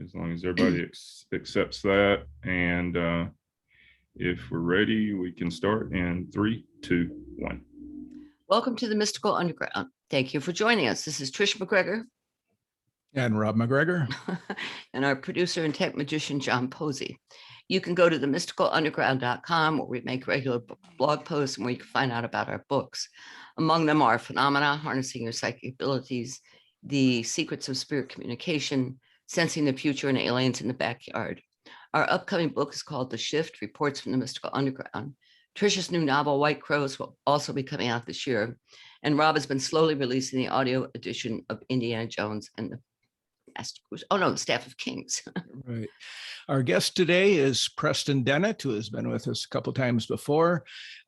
as long as everybody accepts that. And if we're ready, we can start in 3, 2, 1. Welcome to the Mystical Underground. Thank you for joining us. This is Trish McGregor. And Rob McGregor. And our producer and tech magician, John Posey. You can go to themysticalunderground.com, where we make regular blog posts and where you can find out about our books. Among them are Phenomena, Harnessing Your Psychic Abilities, The Secrets of Spirit Communication, Sensing the Future, and Aliens in the Backyard. Our upcoming book is called The Shift, Reports from the Mystical Underground. Trish's new novel, White Crows, will also be coming out this year. And Rob has been slowly releasing the audio edition of Indiana Jones and the Staff of Kings. Right. Our guest today is Preston Dennett, who has been with us a couple times before.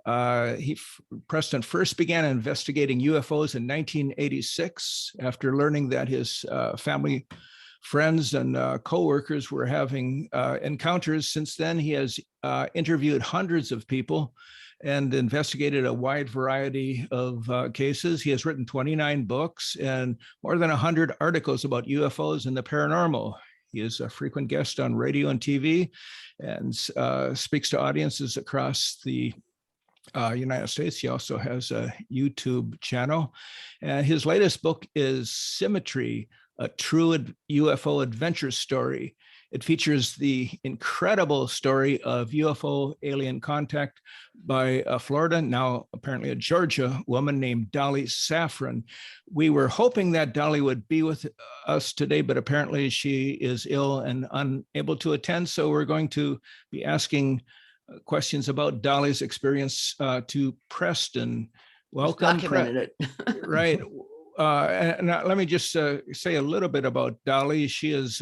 Preston first began investigating UFOs in 1986 after learning that his family, friends, and co-workers were having encounters. Since then, he has interviewed hundreds of people and investigated a wide variety of cases. He has written 29 books and more than 100 articles about UFOs and the paranormal. He is a frequent guest on radio and TV and speaks to audiences across the United States. He also has a YouTube channel. His latest book is SYMMETRY, a True UFO Adventure story. It features the incredible story of UFO alien contact by a Florida, now apparently a Georgia woman named Dolly Safran. We were hoping that Dolly would be with us today, but apparently she is ill and unable to attend. So we're going to be asking questions about Dolly's experience to Preston. Welcome. Documented it. Right. And let me just say a little bit about Dolly. She is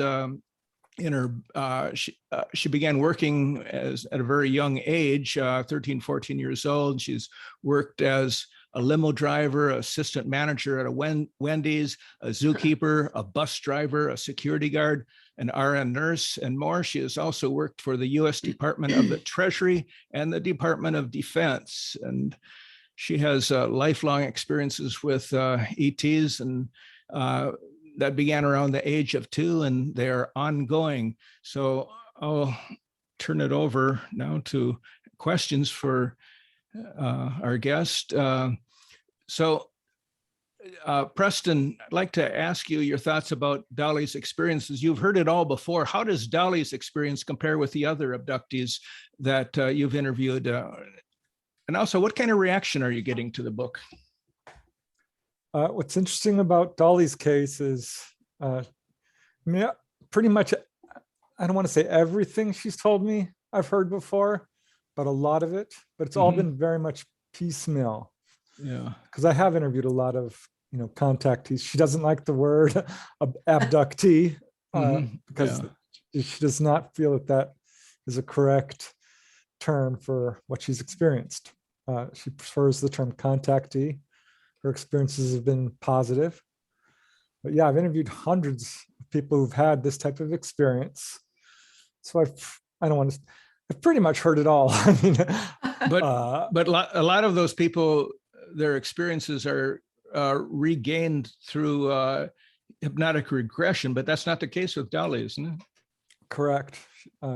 she began working at a very young age, 13, 14 years old. She's worked as a limo driver, assistant manager at a Wendy's, a zookeeper, a bus driver, a security guard, an RN nurse, and more. She has also worked for the U.S. Department of the Treasury and the Department of Defense. And she has lifelong experiences with ETs, and that began around the age of 2, and they are ongoing. So I'll turn it over now to questions for our guest. Preston, I'd like to ask you your thoughts about Dolly's experiences. You've heard it all before. How does Dolly's experience compare with the other abductees that you've interviewed? And also, what kind of reaction are you getting to the book? What's interesting about Dolly's case is, pretty much, I don't want to say everything she's told me I've heard before, but a lot of it. But it's all been very much piecemeal. Yeah. Because I have interviewed a lot of, contactees. She doesn't like the word abductee because she does not feel that is a correct term for what she's experienced. She prefers the term contactee. Her experiences have been positive. But yeah, I've interviewed hundreds of people who've had this type of experience. So I've pretty much heard it all. I mean, but a lot of those people, their experiences are regained through hypnotic regression, but that's not the case with Dolly, isn't it? Correct.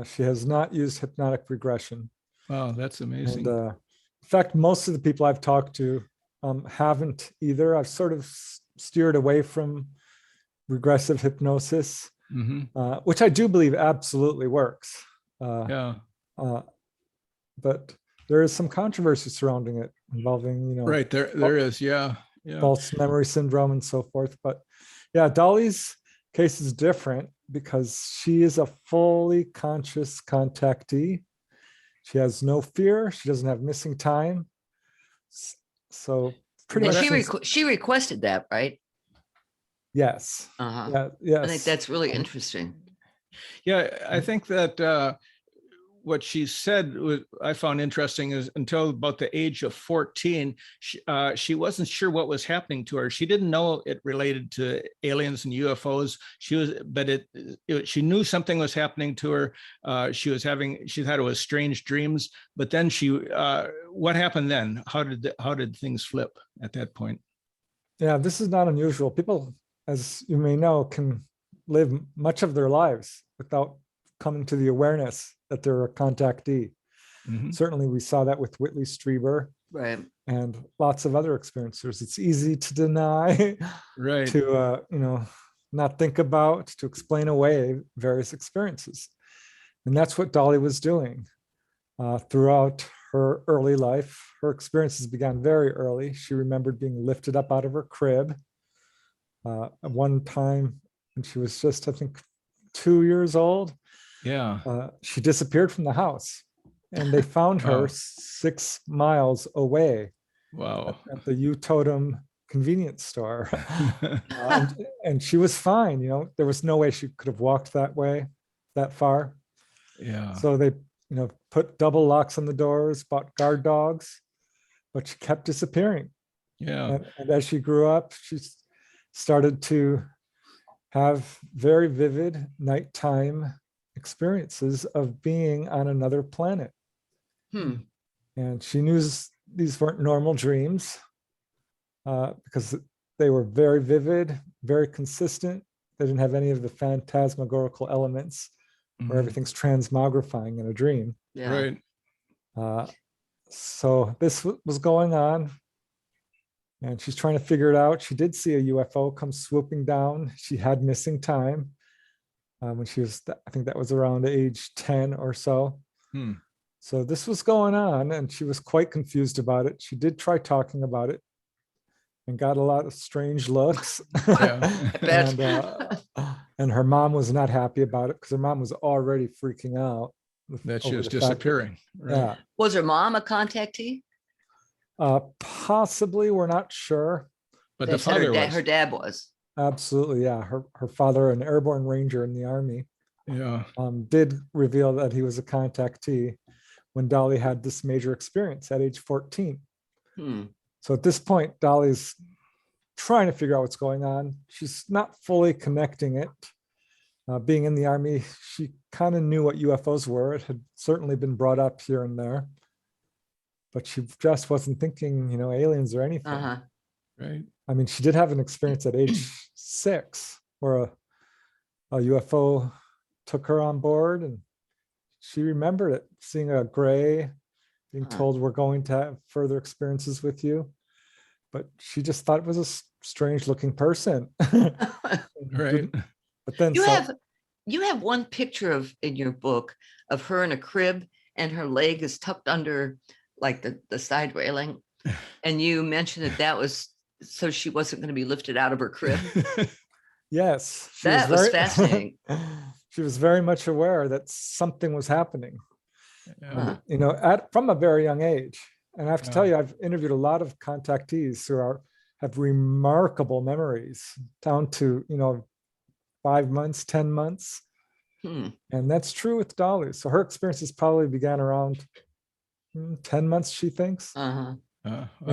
She has not used hypnotic regression. Wow, that's amazing. And, in fact, most of the people I've talked to haven't either. I've sort of steered away from regressive hypnosis, which I do believe absolutely works. But there is some controversy surrounding it involving, right, there is, yeah. false memory syndrome and so forth. But yeah, Dolly's case is different because she is a fully conscious contactee. She has no fear. She doesn't have missing time. So pretty much she requested that, right? Yes. Yeah, yes. I think that's really interesting. Yeah, I think that what she said I found interesting is until about the age of 14, she wasn't sure what was happening to her. She didn't know it related to aliens and UFOs. She knew something was happening to her. She thought it was strange dreams. But then what happened then? How did things flip at that point? Yeah, this is not unusual. People, as you may know, can live much of their lives without coming to the awareness that they're a contactee. Mhm. Certainly we saw that with Whitley Strieber Right. and lots of other experiencers. It's easy to deny, Right. to not think about, to explain away various experiences. And that's what Dolly was doing throughout her early life. Her experiences began very early. She remembered being lifted up out of her crib. At one time when she was just, I think, 2 years old, Yeah. she disappeared from the house, and they found her Wow. 6 miles away Wow. at the U Totem convenience store. And she was fine. There was no way she could have walked that far. Yeah. So they, put double locks on the doors, bought guard dogs, but she kept disappearing. Yeah. And as she grew up, she started to have very vivid nighttime experiences of being on another planet. And she knew these weren't normal dreams because they were very vivid, very consistent. They didn't have any of the phantasmagorical elements where Mhm. everything's transmogrifying in a dream. Yeah. Right. So this was going on, and she's trying to figure it out. She did see a UFO come swooping down. She had missing time when she was, I think that was around age 10 or so. Hmm. So this was going on, and she was quite confused about it. She did try talking about it and got a lot of strange looks. Yeah. I bet. And her mom was not happy about it because her mom was already freaking out That she over was the fact that- disappearing. Right. Yeah. Was her mom a contactee? Possibly, we're not sure. But They the said father was. her dad was. Absolutely, yeah. Her father, an airborne ranger in the Army, Yeah. did reveal that he was a contactee when Dolly had this major experience at age 14. So at this point, Dolly's trying to figure out what's going on. She's not fully connecting it. Being in the Army, she kind of knew what UFOs were. It had certainly been brought up here and there, but she just wasn't thinking, aliens or anything. Right. I mean, she did have an experience at age 6 where a UFO took her on board, and she remembered it, seeing a gray, being told, we're going to have further experiences with you. But she just thought it was a strange looking person. Right. But then You have one picture in your book of her in a crib, and her leg is tucked under like the side railing. And you mentioned that was so she wasn't going to be lifted out of her crib. Yes. That was fascinating. She was very much aware that something was happening, Yeah. from a very young age. And I have to tell you, I've interviewed a lot of contactees who have remarkable memories down to, 5 months, 10 months. And that's true with Dolly. So her experiences probably began around 10 months, she thinks. And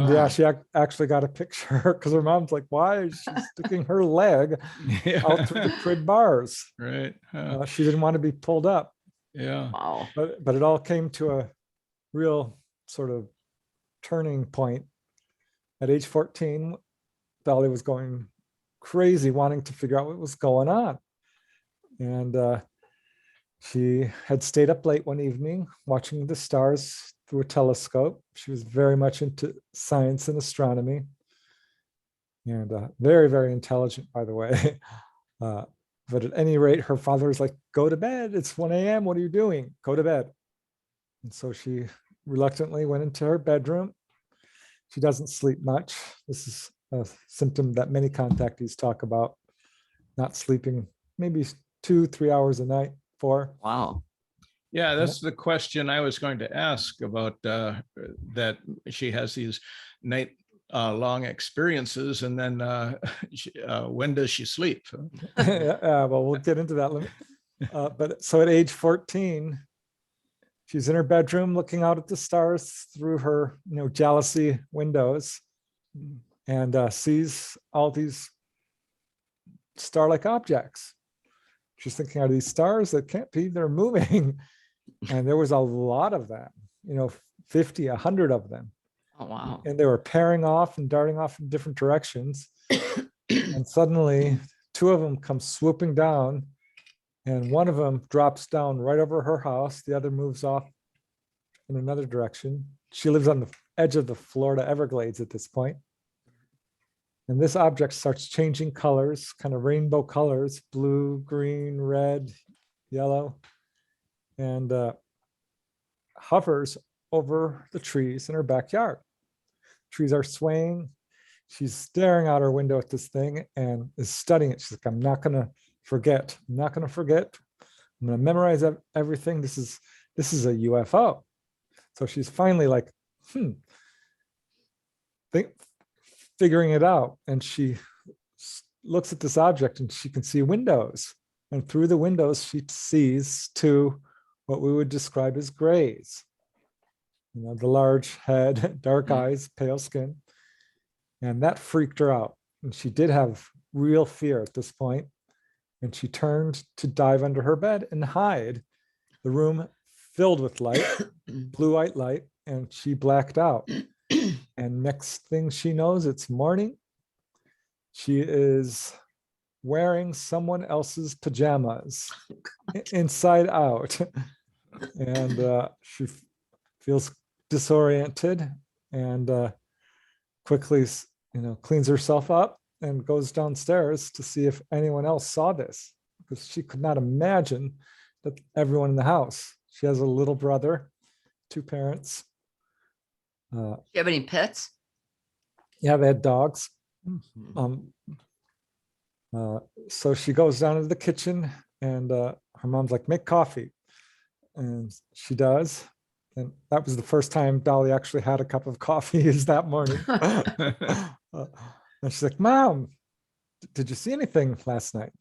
yeah, she actually got a picture because her mom's like, why is she sticking her leg out through the crib bars? Right. She didn't want to be pulled up. Yeah. Wow. But it all came to a real sort of turning point. At age 14, Dolly was going crazy, wanting to figure out what was going on. And she had stayed up late one evening watching the stars through a telescope. She was very much into science and astronomy, and very, very intelligent, by the way. But at any rate, her father was like, go to bed. It's 1 a.m. What are you doing? Go to bed. And so she reluctantly went into her bedroom. She doesn't sleep much. This is a symptom that many contactees talk about, not sleeping maybe 2-3 hours a night, 4. Wow. Yeah, that's the question I was going to ask about that she has these night long experiences, and then when does she sleep? Well, we'll get into that. But so at age 14, she's in her bedroom looking out at the stars through her, jealousy windows, and sees all these star-like objects. She's thinking, are these stars? That can't be, they're moving. And there was a lot of them, 50, 100 of them. Oh, wow. And they were pairing off and darting off in different directions. And suddenly two of them come swooping down, and one of them drops down right over her house. The other moves off in another direction. She lives on the edge of the Florida Everglades at this point. And this object starts changing colors, kind of rainbow colors, blue, green, red, yellow, and hovers over the trees in her backyard. Trees are swaying. She's staring out her window at this thing and is studying it. She's like, I'm not going to forget. I'm not going to forget. I'm going to memorize everything. This is a UFO. So she's finally like, figuring it out. And she looks at this object and she can see windows. And through the windows, she sees two, what we would describe as grays. You know, the large head, dark eyes, pale skin. And that freaked her out. And she did have real fear at this point. And she turned to dive under her bed and hide. The room filled with light, blue white light, and she blacked out. And next thing she knows, it's morning. She is wearing someone else's pajamas inside out. And she feels disoriented and quickly, cleans herself up and goes downstairs to see if anyone else saw this, because she could not imagine that everyone in the house. She has a little brother, two parents. Do you have any pets? Yeah, they had dogs. So she goes down into the kitchen and her mom's like, make coffee. And she does. And that was the first time Dolly actually had a cup of coffee is that morning. And she's like, Mom, did you see anything last night?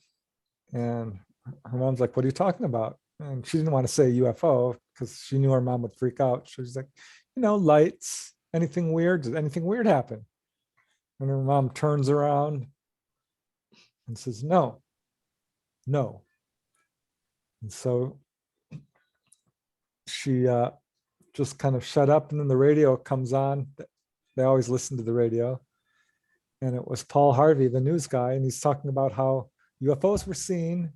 And her mom's like, what are you talking about? And she didn't want to say UFO because she knew her mom would freak out. So she's like, lights, anything weird? Did anything weird happen? And her mom turns around and says, no. And so she just kind of shut up, and then the radio comes on. They always listen to the radio. And it was Paul Harvey, the news guy, and he's talking about how UFOs were seen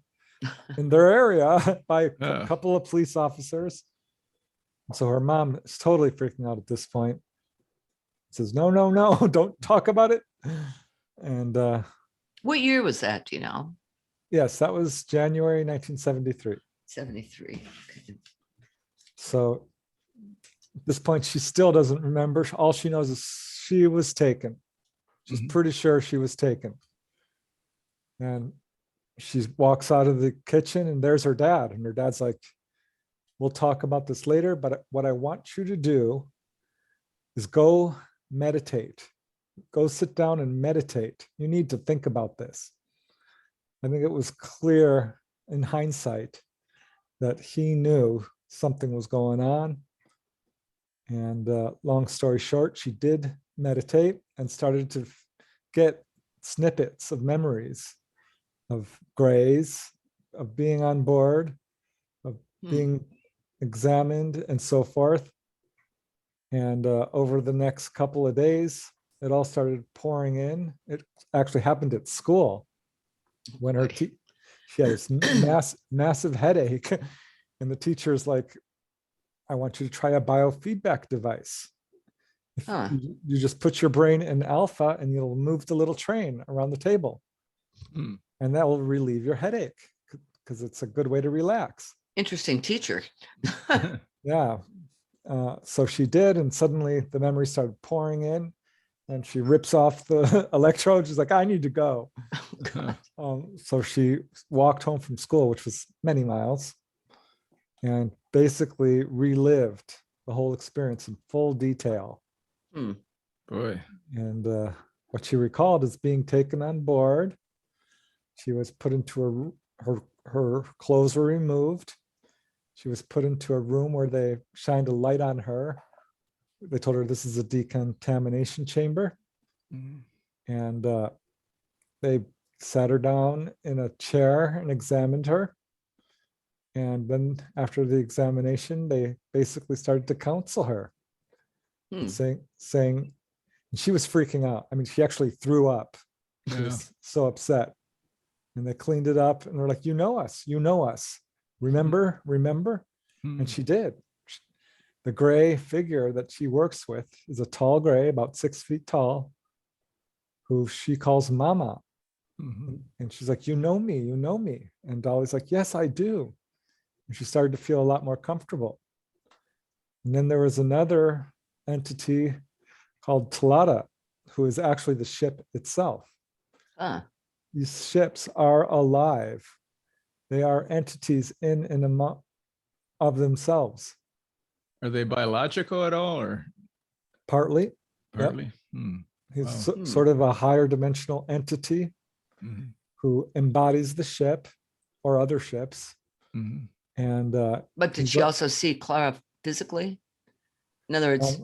in their area by a couple of police officers. So her mom is totally freaking out at this point. Says, no, don't talk about it. And what year was that? Do you know? Yes, that was January 1973. 73. Okay. So at this point, she still doesn't remember. All she knows is she was taken. She's pretty sure she was taken. And she walks out of the kitchen and there's her dad. And her dad's like, we'll talk about this later, but what I want you to do is go meditate. Go sit down and meditate. You need to think about this. I think it was clear in hindsight that he knew something was going on. And long story short, she did meditate and started to get snippets of memories of grays, of being on board, of being examined and so forth. And over the next couple of days, it all started pouring in. It actually happened at school when she had this massive headache. And the teacher's like, I want you to try a biofeedback device. You just put your brain in alpha and you'll move the little train around the table. And that will relieve your headache because it's a good way to relax. Interesting teacher. Yeah. So she did, and suddenly the memories started pouring in, and she rips off the electrode. She's like, I need to go. So she walked home from school, which was many miles, and basically relived the whole experience in full detail. Boy. And what she recalled is being taken on board. She was put into her clothes were removed. She was put into a room where they shined a light on her. They told her this is a decontamination chamber. And they sat her down in a chair and examined her. And then after the examination, they basically started to counsel her, saying she was freaking out. I mean, she actually threw up. She was so upset. And they cleaned it up and they're like, you know us, remember, remember? Hmm. And she did. The gray figure that she works with is a tall gray, about 6 feet tall, who she calls Mama. Mhm. And she's like, you know me, you know me. And Dolly's like, yes, I do. And she started to feel a lot more comfortable. And then there was another entity called Talata, who is actually the ship itself. Huh. These ships are alive. They are entities in and among of themselves. Are they biological at all, or Partly, yep. partly? Hmm. He's Wow. sort of a higher dimensional entity Mhm. who embodies the ship or other ships. Mhm. And But did he's she a- also see Clara physically? In other words,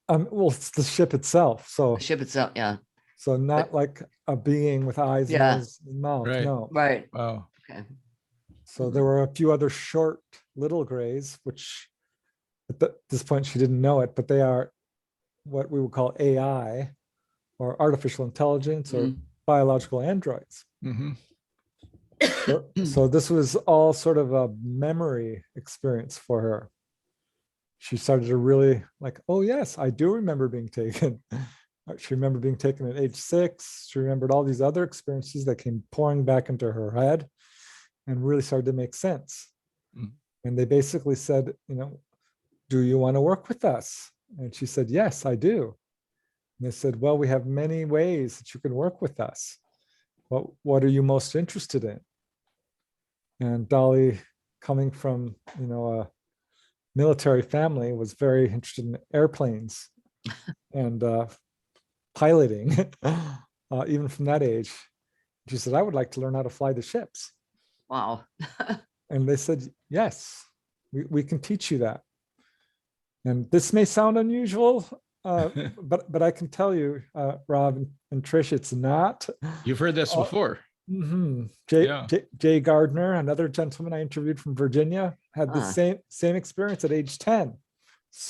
well, it's the ship itself. So the ship itself. Yeah. not like a being with eyes, Yeah. nose, and mouth. Right. No. Right. Wow. Okay. So there were a few other short little grays, which at this point she didn't know it, but they are what we would call AI, or artificial intelligence, or Mm. biological androids. Mhm. So this was all sort of a memory experience for her. She started to really like, oh yes, I do remember being taken. She remembered being taken at age 6. She remembered all these other experiences that came pouring back into her head and really started to make sense. Mm. And they basically said, do you want to work with us? And she said, yes, I do. And they said, well, we have many ways that you can work with us. What are you most interested in? And Dolly, coming from, a military family, was very interested in airplanes and piloting, even from that age. She said, I would like to learn how to fly the ships. Wow. And they said, yes, we can teach you that. And this may sound unusual, but I can tell you, Rob and Trish, it's not. You've heard this before. Mm-hmm. Yeah. Jay Gardner, another gentleman I interviewed from Virginia, had the same experience at age 10.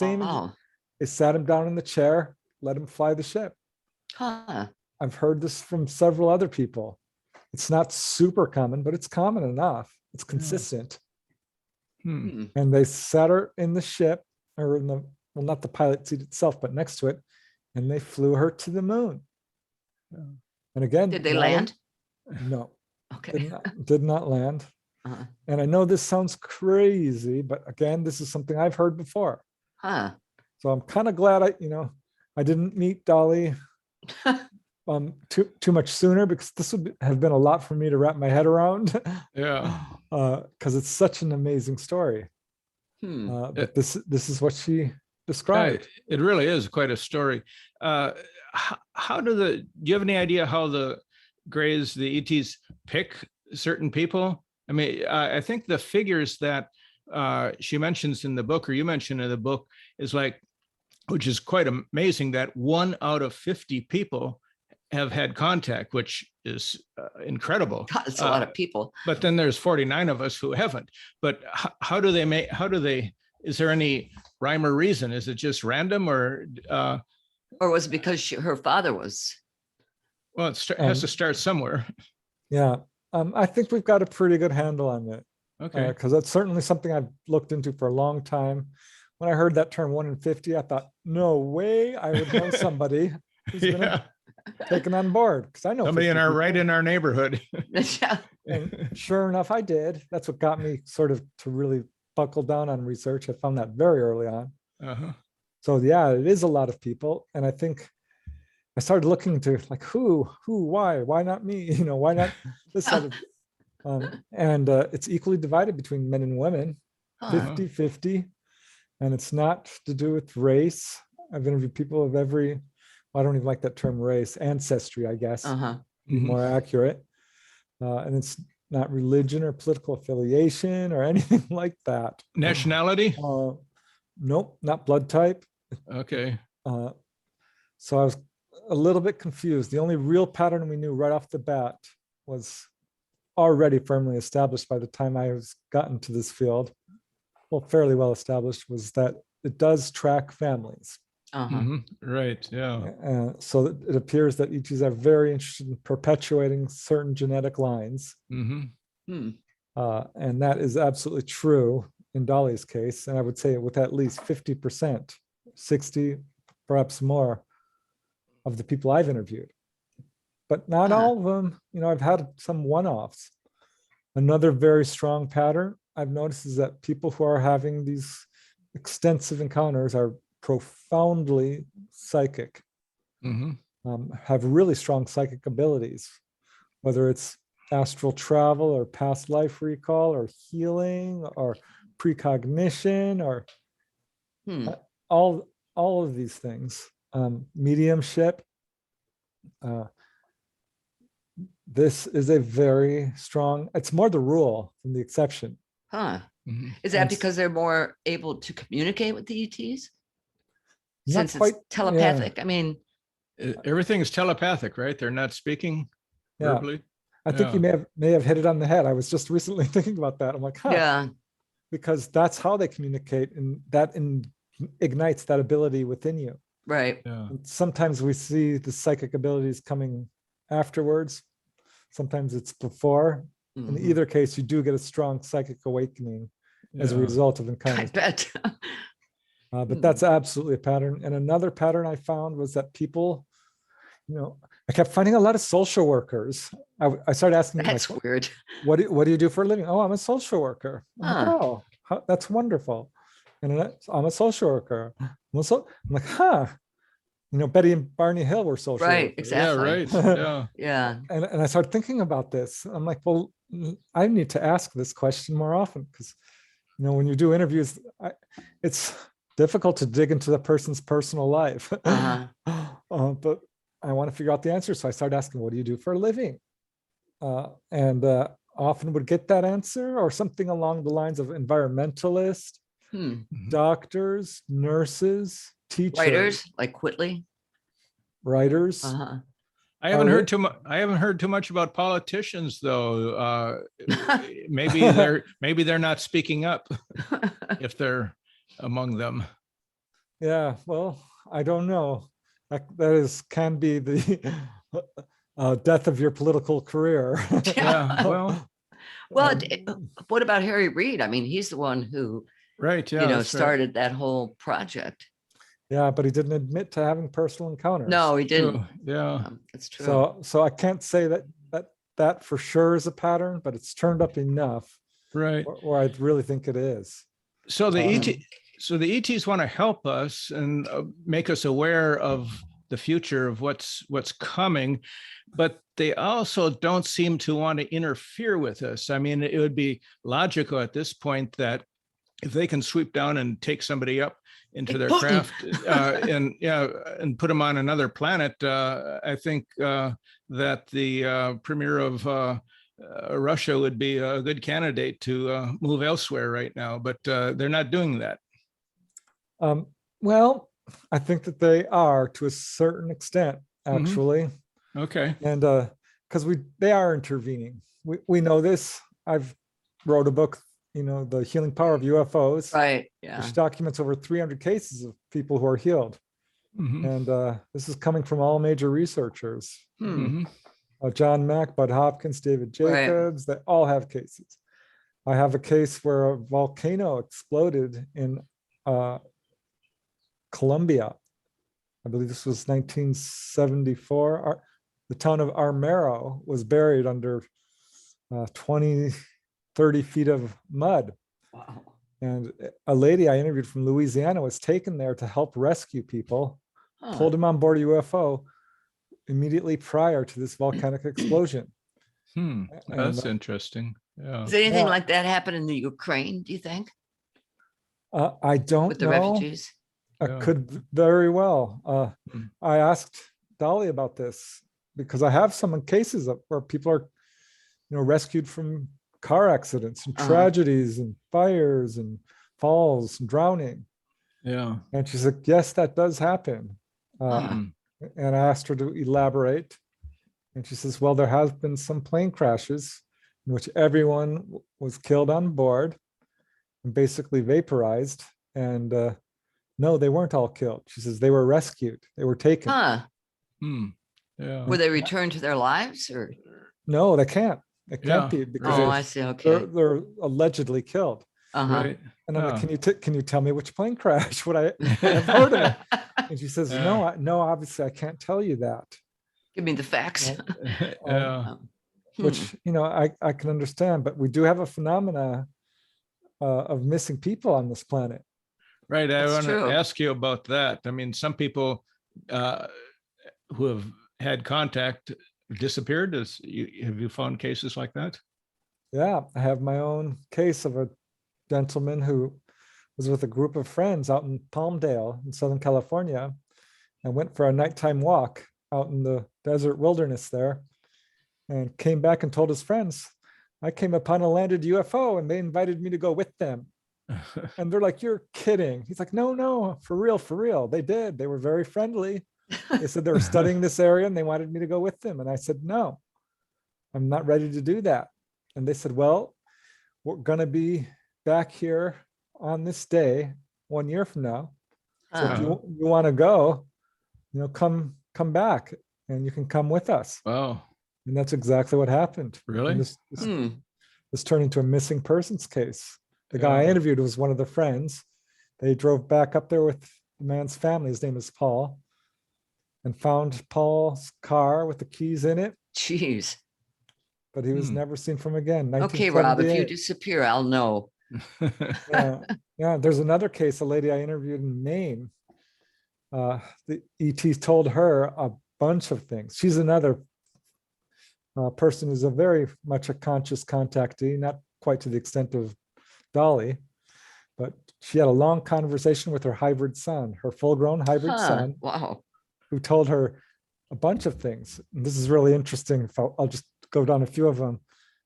Wow. They sat him down in the chair, let him fly the ship. Huh. I've heard this from several other people. It's not super common, but it's common enough. It's consistent. Hmm. Hmm. And they sat her in the ship, or in the, well, not the pilot seat itself, but next to it, and they flew her to the moon. And again, Did they land? No, Okay. did not land. Uh-huh. And I know this sounds crazy, but again, this is something I've heard before. Huh. So I'm kind of glad I didn't meet Dolly too much sooner, because this would have been a lot for me to wrap my head around. Yeah. Because it's such an amazing story. Hmm. But this is what she described. It really is quite a story. How do you have any idea how the Greys, the ETs, pick certain people? I mean, I think the figures that she mentions in the book, or you mentioned in the book, is like, which is quite amazing, that 1 out of 50 people have had contact, which is incredible. God, it's a lot of people. But then there's 49 of us who haven't. But how do they, is there any rhyme or reason? Is it just random, or was it because her father was? well, it has to start somewhere. Yeah, I think we've got a pretty good handle on it. Okay. Because that's certainly something I've looked into for a long time. When I heard that term 1 in 50, I thought, no way I would know somebody who's been taken on board, because I know somebody 50 people. right in our neighborhood. Yeah. And sure enough, I did. That's what got me sort of to really buckle down on research. I found that very early on. Uh-huh. So yeah, it is a lot of people. And I think I started looking into like who, why not me? Why not this side of, and it's equally divided between men and women, Huh. 50-50. And it's not to do with race. I've interviewed people of every, well, I don't even like that term race, ancestry, I guess, Uh-huh. be more accurate. And it's not religion or political affiliation or anything like that. Nationality? Nope, not blood type. Okay. So I was a little bit confused. The only real pattern we knew right off the bat was already firmly established by the time I was gotten to this field. Well, fairly well established, was that it does track families. Right. Yeah. So it appears that ETs are very interested in perpetuating certain genetic lines. Hmm. And that is absolutely true in Dolly's case. And I would say with at least 50%, 60, perhaps more of the people I've interviewed. But not all of them. I've had some one-offs. Another very strong pattern I've noticed is that people who are having these extensive encounters are profoundly psychic, have really strong psychic abilities, whether it's astral travel or past life recall or healing or precognition or all of these things, mediumship. This is a very strong, it's more the rule than the exception. Is that because they're more able to communicate with the ETs? Not Since quite, it's telepathic? I mean, everything is telepathic, right? They're not speaking verbally. I think you may have hit it on the head. I was just recently thinking about that. I'm like, because that's how they communicate, and that ignites that ability within you. Right. And sometimes we see the psychic abilities coming afterwards. Sometimes it's before. In either case, you do get a strong psychic awakening as a result of encounters. I bet. But that's absolutely a pattern. And another pattern I found was that people, I kept finding a lot of social workers. I started asking them, That's weird. What do you do for a living? Oh, I'm a social worker. Oh, that's wonderful. And I'm a social worker. I'm like, Betty and Barney Hill were social workers. Exactly. Yeah. And I started thinking about this. I'm like, well, I need to ask this question more often because, when you do interviews, it's difficult to dig into the person's personal life. But I want to figure out the answer. So I started asking, what do you do for a living? And often would get that answer or something along the lines of environmentalist, doctors, nurses, teachers. Writers like Whitley. Writers. I haven't heard too much about politicians, though. Maybe they're not speaking up if they're among them. Yeah, well, I don't know. That can be the death of your political career. Yeah. Well, what about Harry Reid? I mean, he's the one who, started that whole project. Yeah, but he didn't admit to having personal encounters. No, he didn't. Yeah, that's true. So I can't say that for sure is a pattern, but it's turned up enough, right? Where I really think it is. So the ETs want to help us and make us aware of the future of what's coming, but they also don't seem to want to interfere with us. I mean, it would be logical at this point that if they can sweep down and take somebody up into their craft and put them on another planet, I think that the premier of Russia would be a good candidate to move elsewhere right now, but they're not doing that. Well, I think that they are to a certain extent, actually. Okay. And because they are intervening. We know this. I've wrote a book, The Healing Power of UFOs. Right. Yeah. Which documents over 300 cases of people who are healed. And this is coming from all major researchers. John Mack, Bud Hopkins, David Jacobs, they all have cases. I have a case where a volcano exploded in Colombia. I believe this was 1974. The town of Armero was buried under 20, 30 feet of mud. Wow. And a lady I interviewed from Louisiana was taken there to help rescue people, pulled him on board a UFO immediately prior to this volcanic explosion. That's interesting. Yeah. Does anything like that happen in the Ukraine, do you think? I don't know. With the refugees? Could very well. I asked Dolly about this because I have some cases where people are, rescued from car accidents and tragedies and fires and falls and drowning. Yeah. And she said, yes, that does happen. And I asked her to elaborate. And she says, well, there have been some plane crashes in which everyone was killed on board and basically vaporized. And no, they weren't all killed. She says they were rescued. They were taken. Huh. Yeah. Were they returned to their lives or? No, they can't. They can't Yeah. be because Oh, I see. Okay. they're allegedly killed. Uh-huh. Right. And I'm like, Yeah. can you tell me which plane crash? Would I have heard of it? And she says, Yeah. no, no, obviously I can't tell you that. Give me the facts. Yeah. Which, I can understand, but we do have a phenomena of missing people on this planet. Right. I That's want true. to ask you about that. I mean, some people who have had contact disappeared. Have you found cases like that? Yeah, I have my own case of a gentleman who was with a group of friends out in Palmdale in Southern California and went for a nighttime walk out in the desert wilderness there and came back and told his friends, I came upon a landed UFO and they invited me to go with them. And they're like, you're kidding. He's like, no, for real, for real. They did. They were very friendly. They said they were studying this area and they wanted me to go with them. And I said, no, I'm not ready to do that. And they said, well, we're going to be back here on this day 1 year from now. So if Huh. you want to go, come back and you can come with us. Wow. And that's exactly what happened. Really? And this turned into a missing persons case. The guy I Yeah. interviewed was one of the friends. They drove back up there with the man's family. His name is Paul, and found Paul's car with the keys in it, Jeez. but he was never seen from again. Okay, Rob, if you 1978. disappear, I'll know. Yeah, there's another case, a lady I interviewed in Maine. The ET told her a bunch of things. She's another person who's a very much a conscious contactee, not quite to the extent of Dolly, but she had a long conversation with her hybrid son, her full-grown hybrid son, Wow. who told her a bunch of things. And this is really interesting. I'll just go down a few of them.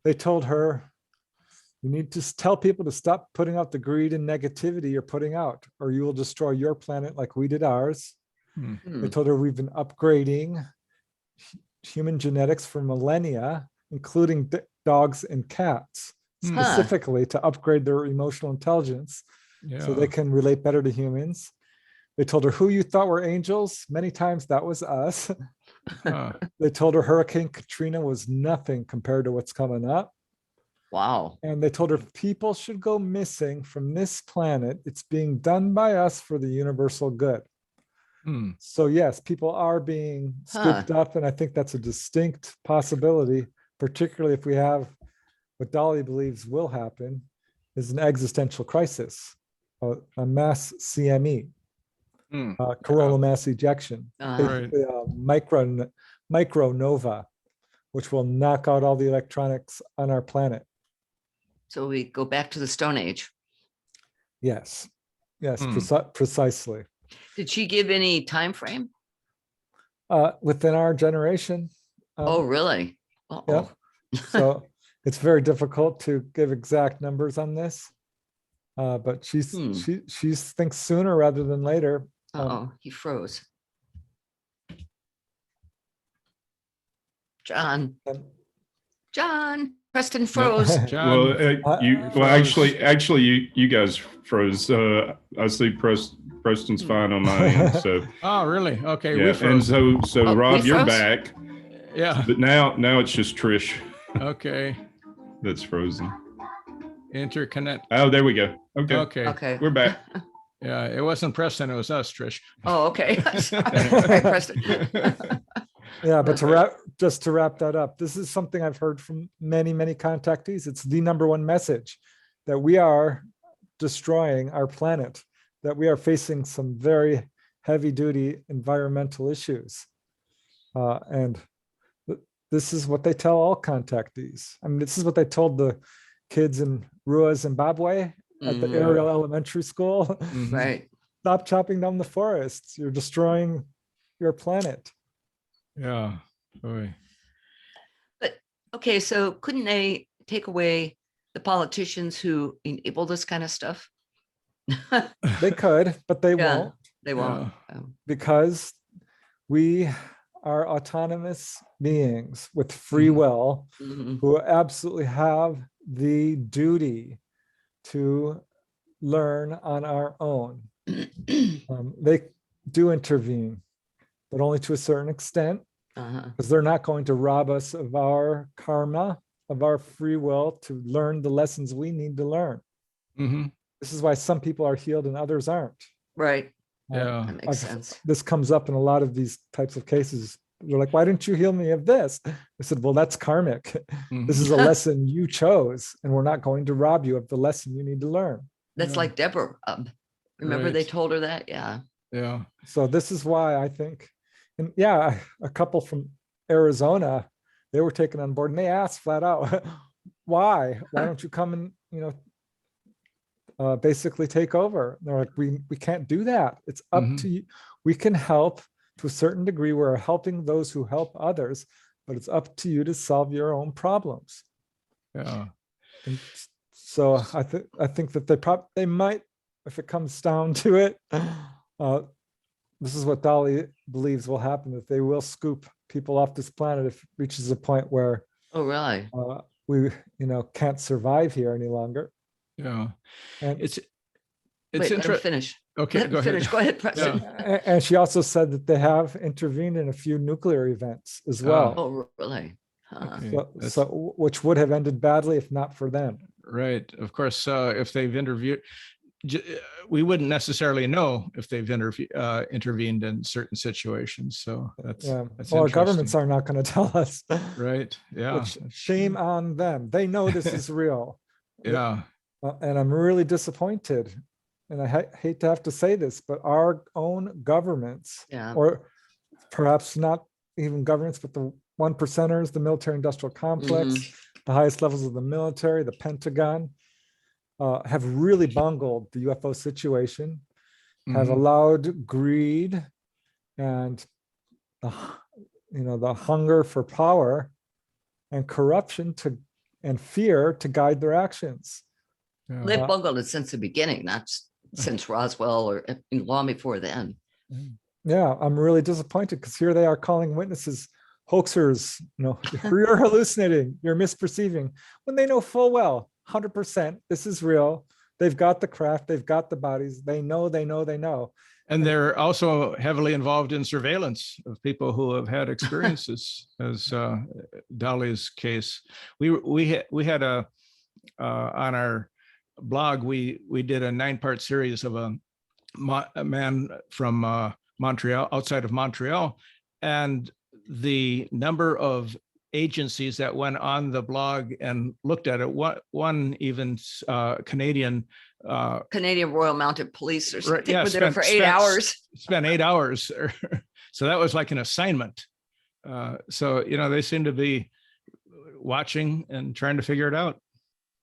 They told her, you need to tell people to stop putting out the greed and negativity you're putting out, or you will destroy your planet like we did ours. They told her we've been upgrading human genetics for millennia, including dogs and cats, specifically to upgrade their emotional intelligence so they can relate better to humans. They told her who you thought were angels. Many times that was us. They told her Hurricane Katrina was nothing compared to what's coming up. Wow. And they told her people should go missing from this planet. It's being done by us for the universal good. So yes, people are being scooped up, and I think that's a distinct possibility, particularly if we have what Dolly believes will happen, is an existential crisis, a mass CME, coronal mass ejection, micro nova, which will knock out all the electronics on our planet. So we go back to the Stone Age. Yes, precisely. Did she give any time frame? Within our generation. Oh, really? Yeah. So it's very difficult to give exact numbers on this, but she thinks sooner rather than later. He froze. John, Preston froze. John, Actually, you guys froze. I see Preston's fine on my end. So. Oh, really? Okay. Yeah, and so Rob, you're back. Yeah. But now it's just Trish. Okay. That's frozen. Interconnect. Oh, there we go. Okay. We're back. Yeah, it wasn't Preston, it was us, Trish. Oh, okay. Sorry, Preston. Yeah, but to wrap that up, this is something I've heard from many contactees. It's the number one message, that we are destroying our planet, that we are facing some very heavy duty environmental issues. And this is what they tell all contactees. I mean, this is what they told the kids in Rua, Zimbabwe at the Ariel Elementary School. Right. Stop chopping down the forests. You're destroying your planet. Yeah. Boy. But okay, so couldn't they take away the politicians who enable this kind of stuff? They could, but they won't. They won't. Because we are autonomous beings with free will who absolutely have the duty to learn on our own. They do intervene, but only to a certain extent, because they're not going to rob us of our karma, of our free will to learn the lessons we need to learn. Mhm. This is why some people are healed and others aren't. Right. Yeah. That makes sense. This comes up in a lot of these types of cases. They're like, why didn't you heal me of this? I said, well, that's karmic. This is a lesson you chose, and we're not going to rob you of the lesson you need to learn. That's like Deborah. Remember they Right. told her that? Yeah. Yeah. So this is why I think, and yeah, a couple from Arizona, they were taken on board and they asked flat out, why don't you come and, basically take over? And they're like, we can't do that. It's up to you. We can help to a certain degree. We're helping those who help others, but it's up to you to solve your own problems. Yeah. And so I think that they might, if it comes down to it, this is what Dolly believes will happen, that they will scoop people off this planet if it reaches a point where Oh, really? we can't survive here any longer. Yeah. And It's Wait, let him interesting. finish. Okay, Let him go ahead. finish. Go ahead, Preston. and she also said that they have intervened in a few nuclear events as well. Oh, really? Huh. Okay, So which would have ended badly if not for them. right. Of course, if they've interviewed, we wouldn't necessarily know if they've intervened in certain situations. So that's Well, our interesting. governments are not going to tell us. Right. Yeah. Which, shame on them. They know this is real. Yeah. And I'm really disappointed. And I hate to have to say this, but our own governments, or perhaps not even governments, but the one percenters, the military industrial complex, the highest levels of the military, the Pentagon, have really bungled the UFO situation, have allowed greed and the hunger for power and corruption and fear to guide their actions. They've bungled it since the beginning, not since Roswell or long before then. Yeah, I'm really disappointed because here they are calling witnesses hoaxers. You're hallucinating, you're misperceiving, when they know full well 100% this is real. They've got the craft, they've got the bodies, they know. And they're also heavily involved in surveillance of people who have had experiences, as Dolly's case. We had a on our blog, we did a 9-part series of a man from Montreal, outside of Montreal, and the number of agencies that went on the blog and looked at it. One even Canadian Royal Mounted Police or something. Yeah, were there for 8 hours. Spent 8 hours. So that was like an assignment. So, they seem to be watching and trying to figure it out.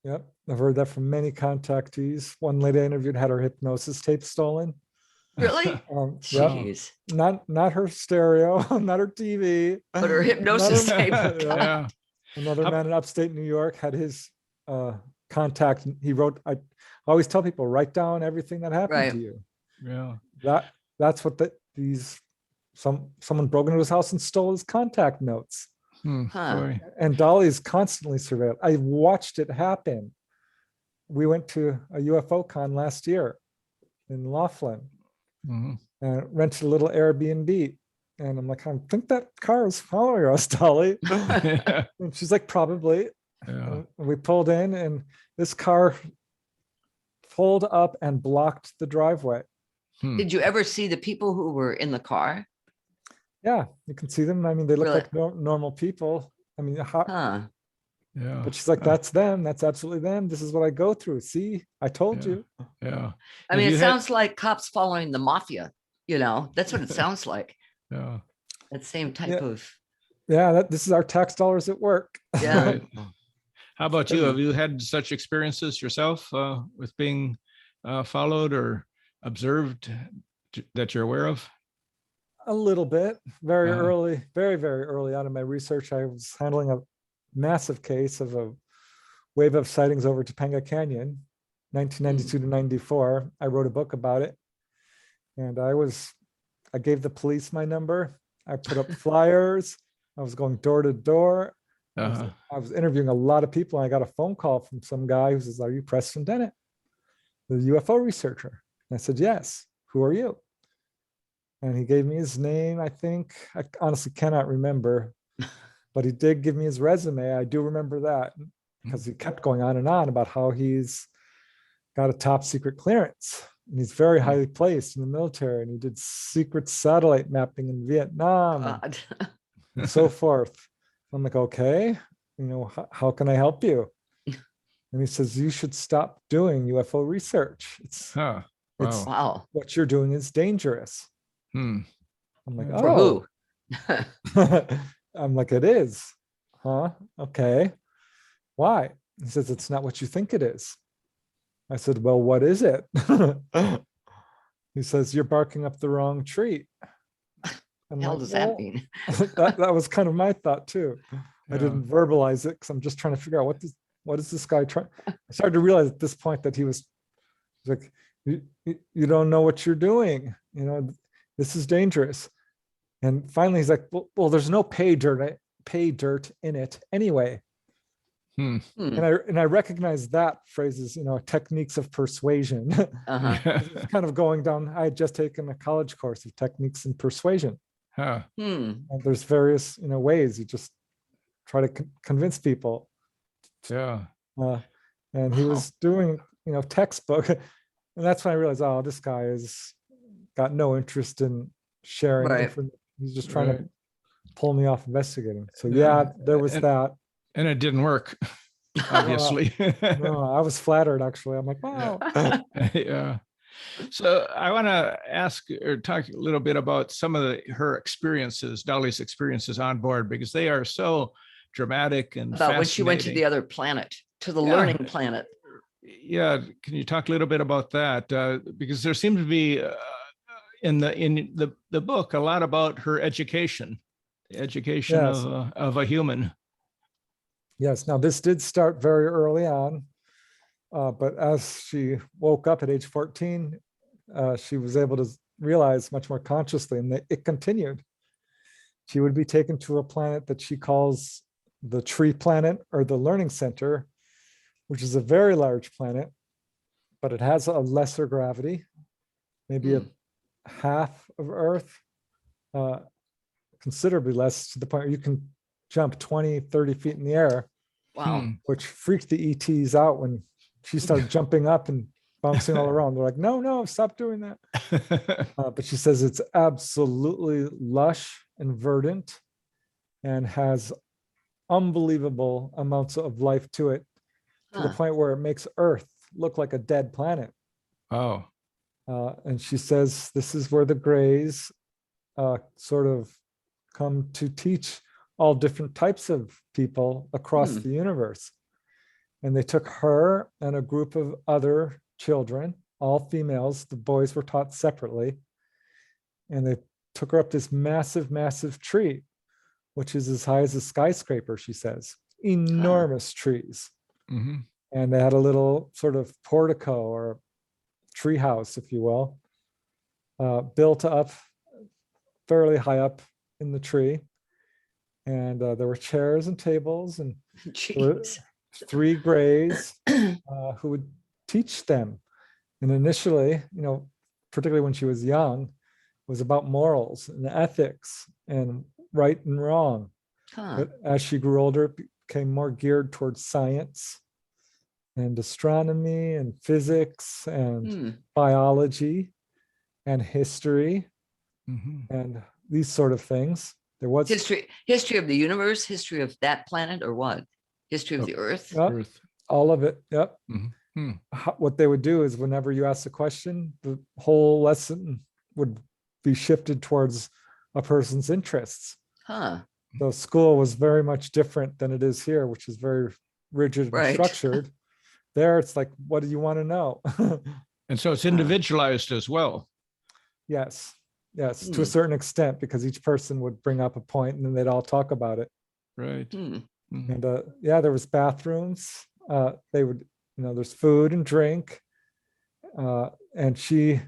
Yep, I've heard that from many contactees. One lady I interviewed had her hypnosis tape stolen. Really? Jeez. Not her stereo, not her TV, but her hypnosis tape. Yeah. Another man in upstate New York had his contact. He wrote, I always tell people, write down everything that happened to you. Yeah. That's what someone broke into his house and stole his contact notes. And Dolly's constantly surveilled. I watched it happen. We went to a UFO con last year in Laughlin and rented a little Airbnb. And I'm like, I think that car is following us, Dolly. And she's like, probably. And we pulled in and this car pulled up and blocked the driveway. Did you ever see the people who were in the car? Yeah, you can see them. I mean, they look like normal people. I mean, but she's like, that's them. That's absolutely them. This is what I go through. See, I told you. Yeah. I mean, it sounds like cops following the mafia. That's what it sounds like. Yeah. That same type of. Yeah, this is our tax dollars at work. Yeah. Right. How about you? Have you had such experiences yourself with being followed or observed that you're aware of? A little bit, very early, very, very early on in my research. I was handling a massive case of a wave of sightings over Topanga Canyon, 1992 to 94. I wrote a book about it. And I gave the police my number. I put up flyers. I was going door to door. I was interviewing a lot of people. And I got a phone call from some guy who says, "Are you Preston Dennett, the UFO researcher?" And I said, "Yes." who are you? And he gave me his name, I think. I honestly cannot remember, but he did give me his resume. I do remember that because he kept going on and on about how he's got a top secret clearance and he's very highly placed in the military, and he did secret satellite mapping in Vietnam God. and so forth. I'm like, okay, how can I help you? And he says, you should stop doing UFO research. It's Huh. It's- Wow. Wow. what you're doing is dangerous. Hmm. I'm like, For oh. who? I'm like, it is. Huh? Okay. Why? He says, it's not what you think it is. I said, well, what is it? He says, you're barking up the wrong tree. I'm The hell like, does that "Well," mean? that was kind of my thought too. I Yeah. didn't verbalize it because I'm just trying to figure out what is this guy trying. I started to realize at this point that he was like, you don't know what you're doing. This is dangerous. And finally, he's like, well, there's no pay dirt in it anyway. Hmm. And I recognize that phrase as, techniques of persuasion. Uh-huh. It's kind of going down. I had just taken a college course of techniques in persuasion. Huh. Hmm. And there's various, ways you just try to convince people. Yeah. And he Wow. was doing, textbook. And that's when I realized, oh, this guy has got no interest in sharing Right. information. He's just trying to Right. pull me off investigating. So Yeah. there was that. And it didn't work, obviously. No, I was flattered actually. I'm like, wow. Yeah. So I want to ask or talk a little bit about some of her experiences, Dolly's experiences on board, because they are so dramatic and About when she went to the fascinating. other planet, to the Yeah. learning planet. Yeah, can you talk a little bit about that? Because there seems to be in the book a lot about her education, Yes. of a human. Yes. Now this did start very early on, but as she woke up at age 14, she was able to realize much more consciously, and it continued. She would be taken to a planet that she calls the tree planet or the learning center, which is a very large planet, but it has a lesser gravity, maybe a half of Earth, considerably less, to the point where you can jump 20, 30 feet in the air, Wow. which freaked the ETs out when she started jumping up and bouncing all around. They're like, no, stop doing that. But she says it's absolutely lush and verdant and has unbelievable amounts of life to it, to the Huh. point where it makes Earth look like a dead planet. Oh, And she says this is where the Greys sort of come to teach all different types of people across the universe. And they took her and a group of other children, all females. The boys were taught separately. And they took her up this massive, massive tree, which is as high as a skyscraper, she says. Enormous trees. mm-hmm. And they had a little sort of portico or tree house, if you will, built up fairly high up in the tree. And there were chairs and tables, and there were Jeez. 3 Greys who would teach them. And initially, particularly when she was young, it was about morals and ethics and right and wrong. Huh. But as she grew older, it became more geared towards science and astronomy and physics and biology and history Mm-hmm. and these sort of things. There was History of the universe, history of that planet, or what? History of the Earth? Earth. all of it. Yep. Mm-hmm. What they would do is whenever you ask a question, the whole lesson would be shifted towards a person's interests. Huh. So school was very much different than it is here, which is very rigid and Right. structured. There, it's like, what do you want to know? And so it's individualized as well. Yes, to a certain extent, because each person would bring up a point and then they'd all talk about it. Right. Hmm. And there was bathrooms. They would, there's food and drink. And she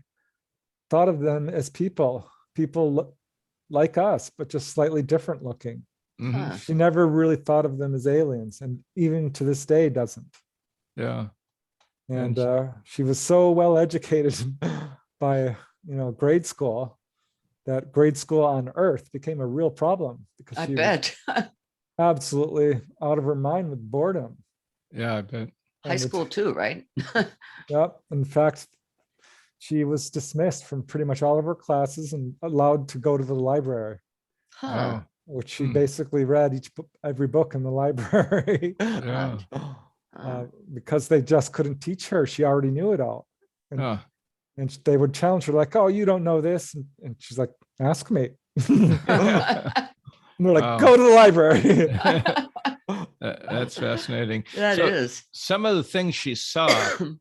thought of them as people like us, but just slightly different looking. Mm-hmm. Huh. She never really thought of them as aliens, and even to this day doesn't. Yeah. And she was so well educated by grade school, that grade school on Earth became a real problem because I she was bet. absolutely out of her mind with boredom. Yeah, I bet. High school too, right? Yep. In fact, she was dismissed from pretty much all of her classes and allowed to go to the library, Huh. Wow. which she Hmm. basically read every book in the library. Yeah. Because they just couldn't teach her. She already knew it all. And, Huh. and they would challenge her like, oh, you don't know this. And she's like, ask me. And they're like, Wow. go to the library. That's fascinating. That So is. some of the things she saw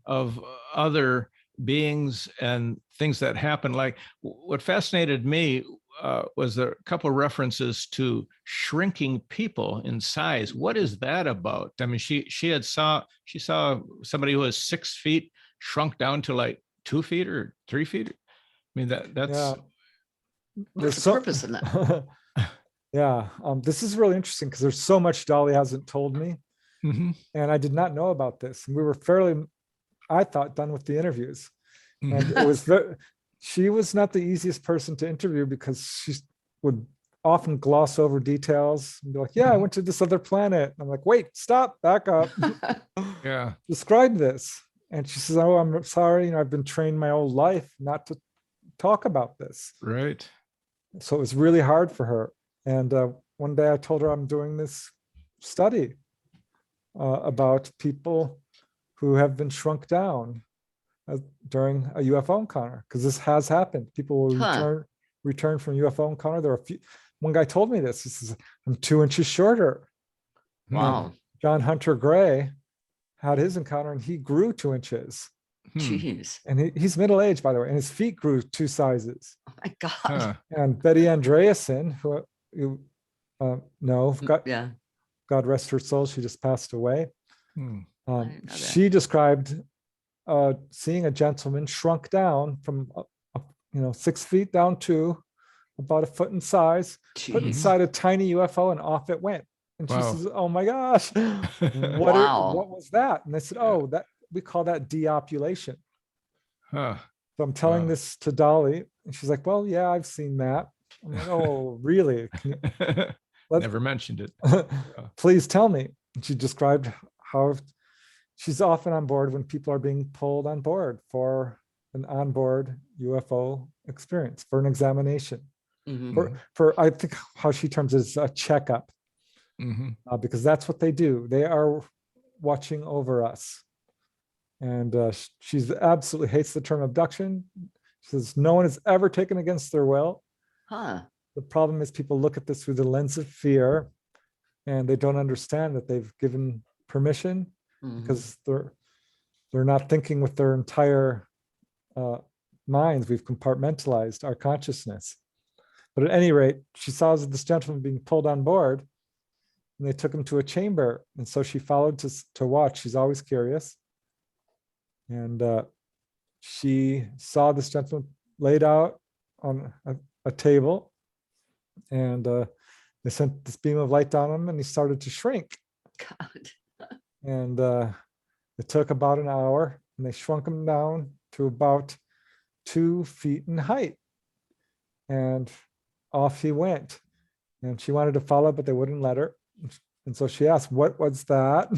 of other beings and things that happened, like what fascinated me was there a couple of references to shrinking people in size. What is that about? I mean, she saw somebody who was 6 feet shrunk down to like 2 feet or 3 feet. I mean, that's Yeah. What's the purpose in that? Yeah, this is really interesting because there's so much Dolly hasn't told me, Mhm. and I did not know about this. And we were fairly, I thought, done with the interviews, and it was she was not the easiest person to interview because she would often gloss over details and be like, "Yeah, I went to this other planet." And I'm like, "Wait, stop, back up, Yeah. describe this." And she says, "Oh, I'm sorry, I've been trained my whole life not to talk about this." Right. So it was really hard for her. And one day I told her I'm doing this study about people who have been shrunk down during a UFO encounter, because this has happened. People will return from UFO encounter. There are a few. One guy told me this. He says, I'm 2 inches shorter. Wow. John Hunter Gray had his encounter and he grew 2 inches. Jeez. And he's middle-aged, by the way, and his feet grew 2 sizes. Oh my God. Huh. And Betty Andreasen, who you know, Yeah. God rest her soul, she just passed away. Hmm. I didn't know that. She described seeing a gentleman shrunk down from 6 feet down to about 1 foot in size, put Jeez. inside a tiny UFO, and off it went. And she Wow. says, "Oh my gosh, Wow. what was that?" And they said, "Oh, that we call that deopulation." Huh. So I'm telling Wow. this to Dolly, and she's like, "Well, yeah, I've seen that." I'm like, "Oh, really? Never mentioned it. Please tell me." And she described how she's often on board when people are being pulled on board for an onboard UFO experience, for an examination, Mhm. for I think how she terms it is a checkup, Mhm. because that's what they do. They are watching over us. And she's absolutely hates the term abduction. She says no one is ever taken against their will. Huh. The problem is people look at this through the lens of fear, and they don't understand that they've given permission, Mhm. because they're not thinking with their entire minds. We've compartmentalized our consciousness. But at any rate, she saw this gentleman being pulled on board, and they took him to a chamber. And so she followed to watch. She's always curious. And she saw this gentleman laid out on a table, and they sent this beam of light down on him, and he started to shrink. God. And it took about an hour, and they shrunk him down to about 2 feet in height. And off he went. And she wanted to follow, but they wouldn't let her. And so she asked, "What was that?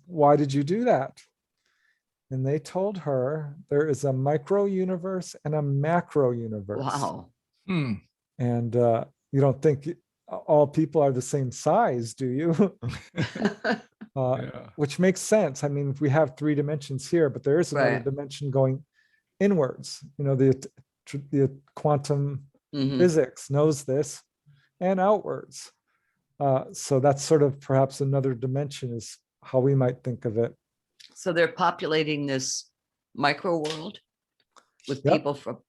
Why did you do that?" And they told her there is a micro universe and a macro universe. Wow. Hmm. And you don't think all people are the same size, do you? Yeah. Which makes sense. I mean, we have 3 dimensions here, but there is another Right. dimension going inwards. The quantum Mhm. physics knows this, and outwards. So that's sort of perhaps another dimension, is how we might think of it. So they're populating this micro world with Yep. people from,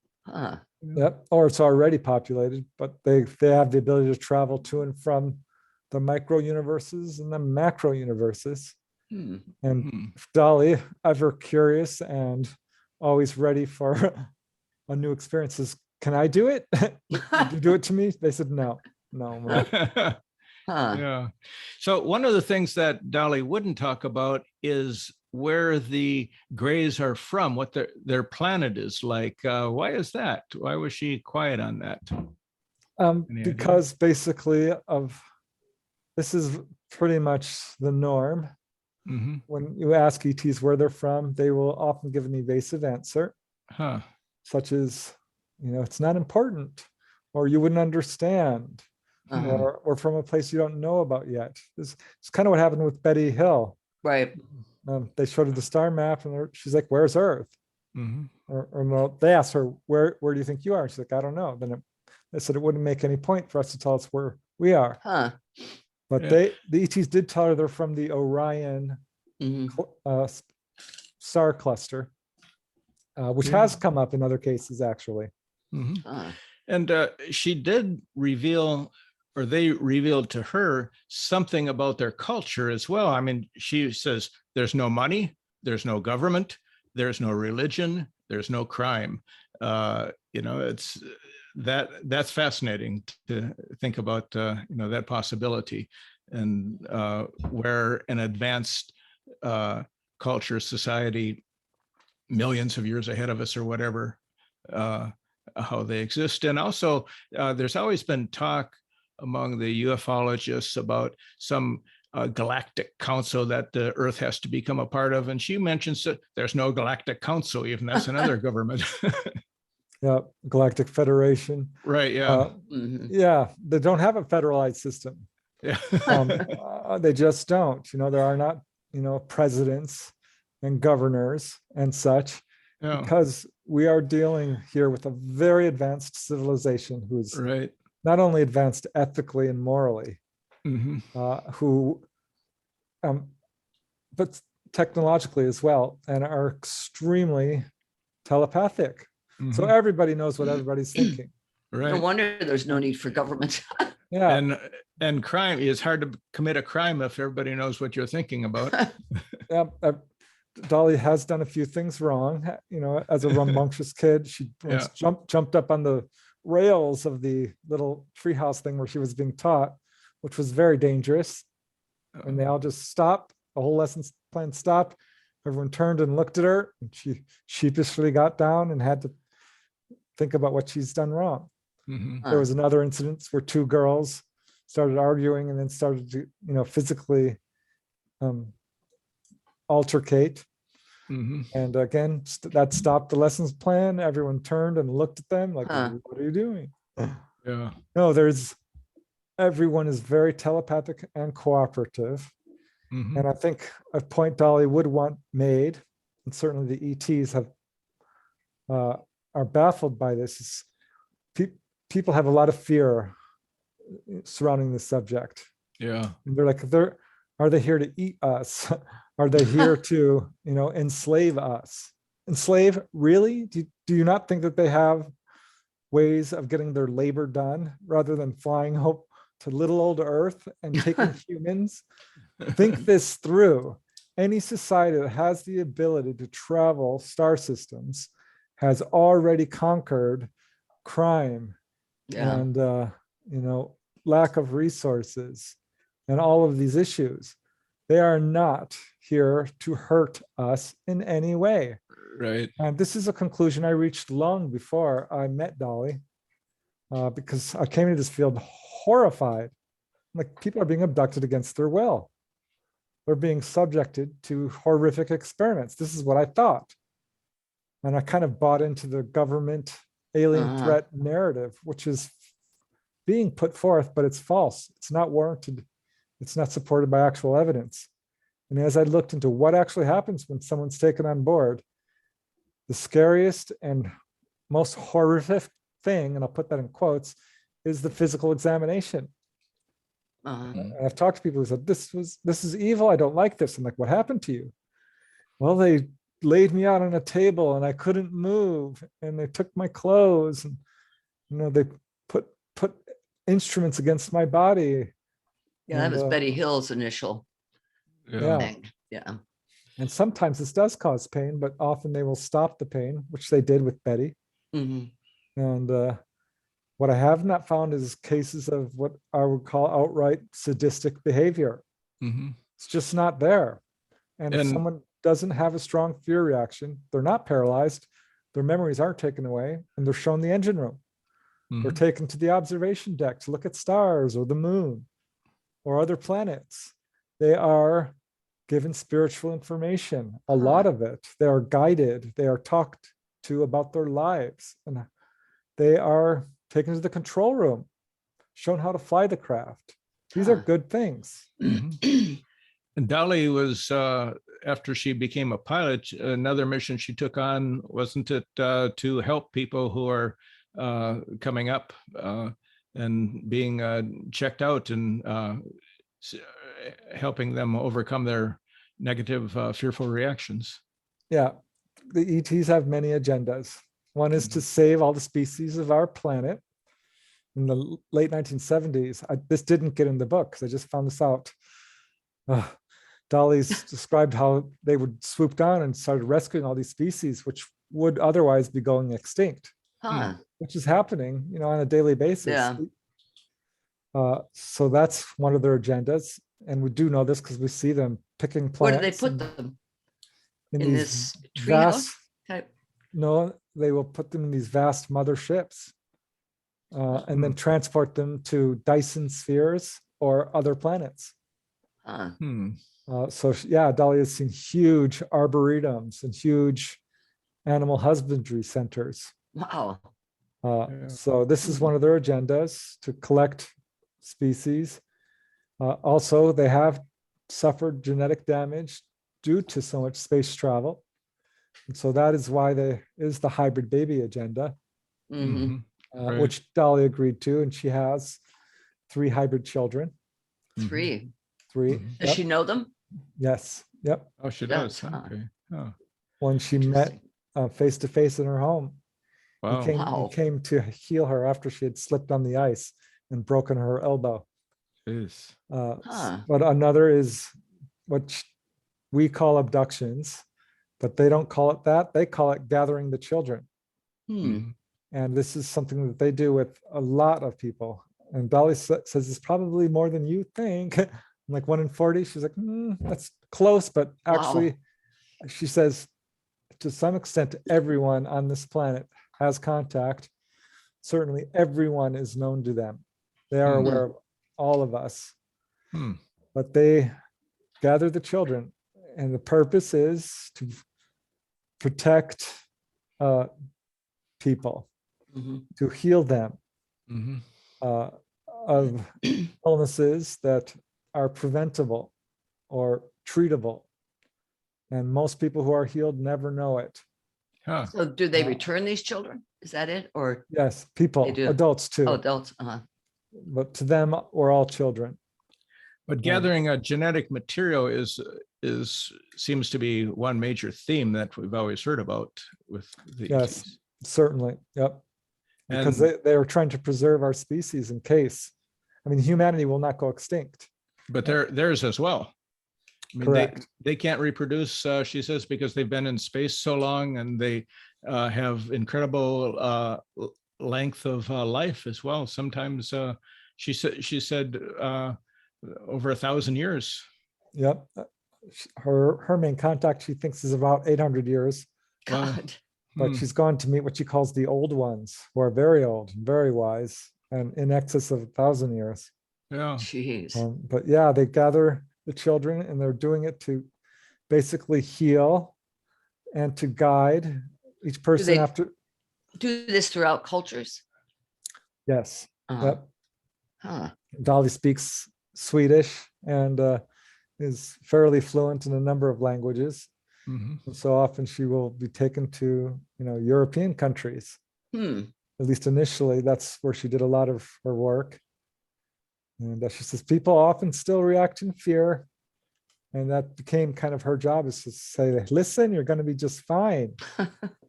Yep. Or it's already populated, but they have the ability to travel to and from the micro universes and the macro universes. Hmm. And Hmm. if Dolly, ever curious and always ready for a new experience, says, "Can I do it? Would you do it to me?" They said, no. Huh. Yeah. So one of the things that Dolly wouldn't talk about is where the Greys are from, what their planet is like. Why is that? Why was she quiet on that? Any idea? Because basically this is pretty much the norm. Mm-hmm. When you ask ETs where they're from, they will often give an evasive answer, Huh. such as, it's not important, or you wouldn't understand, or we're from a place you don't know about yet. It's kind of what happened with Betty Hill. Right. They showed her the star map, and she's like, "Where's Earth?" Mm-hmm. Or no, they asked her, "Where do you think you are?" She's like, "I don't know." Then they said it wouldn't make any point for us to tell us where we are. Huh. But Yeah. the ETs did tell her they're from the Orion Mhm. star cluster, which Yeah. has come up in other cases, actually. Mm-hmm. Huh. And she did reveal, or they revealed to her something about their culture as well. I mean, she says there's no money, there's no government, there's no religion, there's no crime. It's that's fascinating to think about, that possibility, and where an advanced culture, society, millions of years ahead of us or whatever, how they exist. And also, there's always been talk among the ufologists about some galactic council that the Earth has to become a part of. And she mentions that there's no galactic council, even that's another government. Yeah, Galactic Federation. Right. Yeah. Mhm. Yeah, they don't have a federalized system. Yeah. They just don't. There are not, presidents and governors and such, Yeah. because we are dealing here with a very advanced civilization who's Right. not only advanced ethically and morally, Mm-hmm. but technologically as well, and are extremely telepathic. So Mm-hmm. everybody knows what everybody's thinking. Right. No wonder there's no need for government. Yeah. And crime is hard to commit a crime if everybody knows what you're thinking about. Yeah. Dolly has done a few things wrong. As a rambunctious kid, she once jumped up on the rails of the little treehouse thing where she was being taught, which was very dangerous. And they all just stopped. The whole lesson plan stopped. Everyone turned and looked at her, and she sheepishly got down and had to think about what she's done wrong. Mm-hmm. There was another incident where two girls started arguing and then started to, physically altercate. Mm-hmm. And again, that stopped the lessons plan. Everyone turned and looked at them like, what are you doing? Yeah. No, everyone is very telepathic and cooperative. Mm-hmm. And I think a point Dolly would want made, and certainly the ETs are baffled by this, is people have a lot of fear surrounding this subject. Yeah. And they're like, are they here to eat us? Are they here to, enslave us? Enslave? Really? Do you not think that they have ways of getting their labor done rather than flying hope to little old Earth and taking humans? Think this through. Any society that has the ability to travel star systems has already conquered crime and lack of resources and all of these issues. They are not here to hurt us in any way. Right. And this is a conclusion I reached long before I met Dolly, because I came into this field horrified. Like, people are being abducted against their will. They're being subjected to horrific experiments. This is what I thought. And I kind of bought into the government alien threat narrative, which is being put forth, but it's false. It's not warranted. It's not supported by actual evidence. And as I looked into what actually happens when someone's taken on board, the scariest and most horrific thing, and I'll put that in quotes, is the physical examination. And I've talked to people who said, this is evil. I don't like this. I'm like, what happened to you? Well, they laid me out on a table and I couldn't move, and they took my clothes, and they put instruments against my body. Yeah, that was Betty Hill's initial thing. Yeah. And sometimes this does cause pain, but often they will stop the pain, which they did with Betty. Mm-hmm. And what I have not found is cases of what I would call outright sadistic behavior. Mm-hmm. It's just not there. And if someone doesn't have a strong fear reaction, they're not paralyzed, their memories aren't taken away, and they're shown the engine room. They're taken to the observation deck to look at stars or the moon or other planets. They are given spiritual information, a lot of it. They are guided, they are talked to about their lives, and they are taken to the control room, shown how to fly the craft. These are good things. And Dolly was, after she became a pilot, another mission she took on, wasn't it, to help people who are coming up and being checked out and helping them overcome their negative, fearful reactions? Yeah, the ETs have many agendas. One is to save all the species of our planet. In the late 1970s, this didn't get in the book because I just found this out. Dolly's described how they would swoop down and started rescuing all these species, which would otherwise be going extinct, which is happening, on a daily basis. Yeah. So that's one of their agendas. And we do know this because we see them picking Where plants. do they put them? In In these this treehouse type? No, they will put them in these vast motherships and then transport them to Dyson spheres or other planets. So yeah, Dolly has seen huge arboretums and huge animal husbandry centers. Wow. So this is one of their agendas, to collect species. Also, they have suffered genetic damage due to so much space travel. And so that is why there is the hybrid baby agenda, which Dolly agreed to, and she has 3 hybrid children. 3. 3. Does she know them? Yes. Yep. Oh, she does. Okay. Oh, When she met face to face in her home, wow. he came to heal her after she had slipped on the ice and broken her elbow. But another is what we call abductions, but they don't call it that. They call it gathering the children. And this is something that they do with a lot of people. And Dolly says it's probably more than you think. Like 1 in 40. She's like, that's close. But actually, she says, to some extent, everyone on this planet has contact. Certainly everyone is known to them. They are aware of all of us. But they gather the children. And the purpose is to protect people, to heal them of illnesses that are preventable or treatable. And most people who are healed never know it. So do they return these children? Is that it? Or yes, people, adults too. Oh, adults. But to them, we're all children. But gathering a genetic material seems to be one major theme that we've always heard about with the yes, certainly. Yep. Because they are trying to preserve our species in case. I mean, humanity will not go extinct. But theirs as well. I mean, correct. They can't reproduce, she says, because they've been in space so long, and they have incredible length of life as well. Sometimes she said over 1,000 years. Yep. Her main contact, she thinks, is about 800 years. God. But she's gone to meet what she calls the old ones, who are very old and very wise, and in excess of 1,000 years. Yeah. Jeez. But yeah, they gather the children, and they're doing it to basically heal and to guide each person after. Do this throughout cultures? Yes. Yep. Dolly speaks Swedish and is fairly fluent in a number of languages. And so often she will be taken to, European countries. At least initially, that's where she did a lot of her work. And she says people often still react in fear. And that became kind of her job, is to say, listen, you're going to be just fine.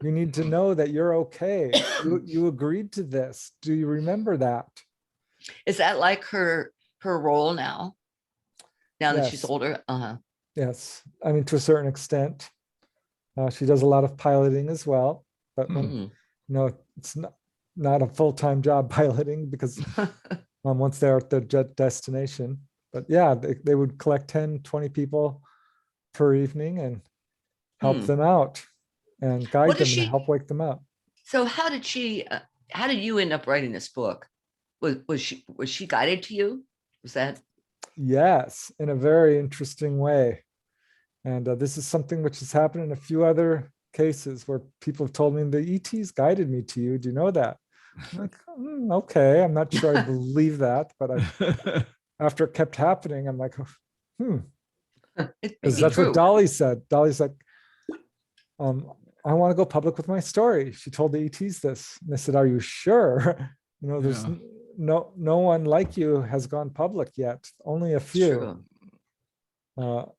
You need to know that you're okay. You agreed to this. Do you remember that? Is that like her role now that she's older? Yes. I mean, to a certain extent. She does a lot of piloting as well. But it's not a full-time job piloting, because once they're at their destination. But yeah, they would collect 10, 20 people per evening and help Hmm. them out and guide What them is and she? help wake them up. So how did how did you end up writing this book? Was she guided to you? Was that? Yes, in a very interesting way. And this is something which has happened in a few other cases where people have told me the ETs guided me to you. Do you know that? I'm like, okay, I'm not sure I believe that, but after it kept happening, I'm like, It may because be that's what true. Dolly said. Dolly's like, I want to go public with my story. She told the ETs this. And they said, are you sure? There's Yeah. no one like you has gone public yet. Only a It's few. true.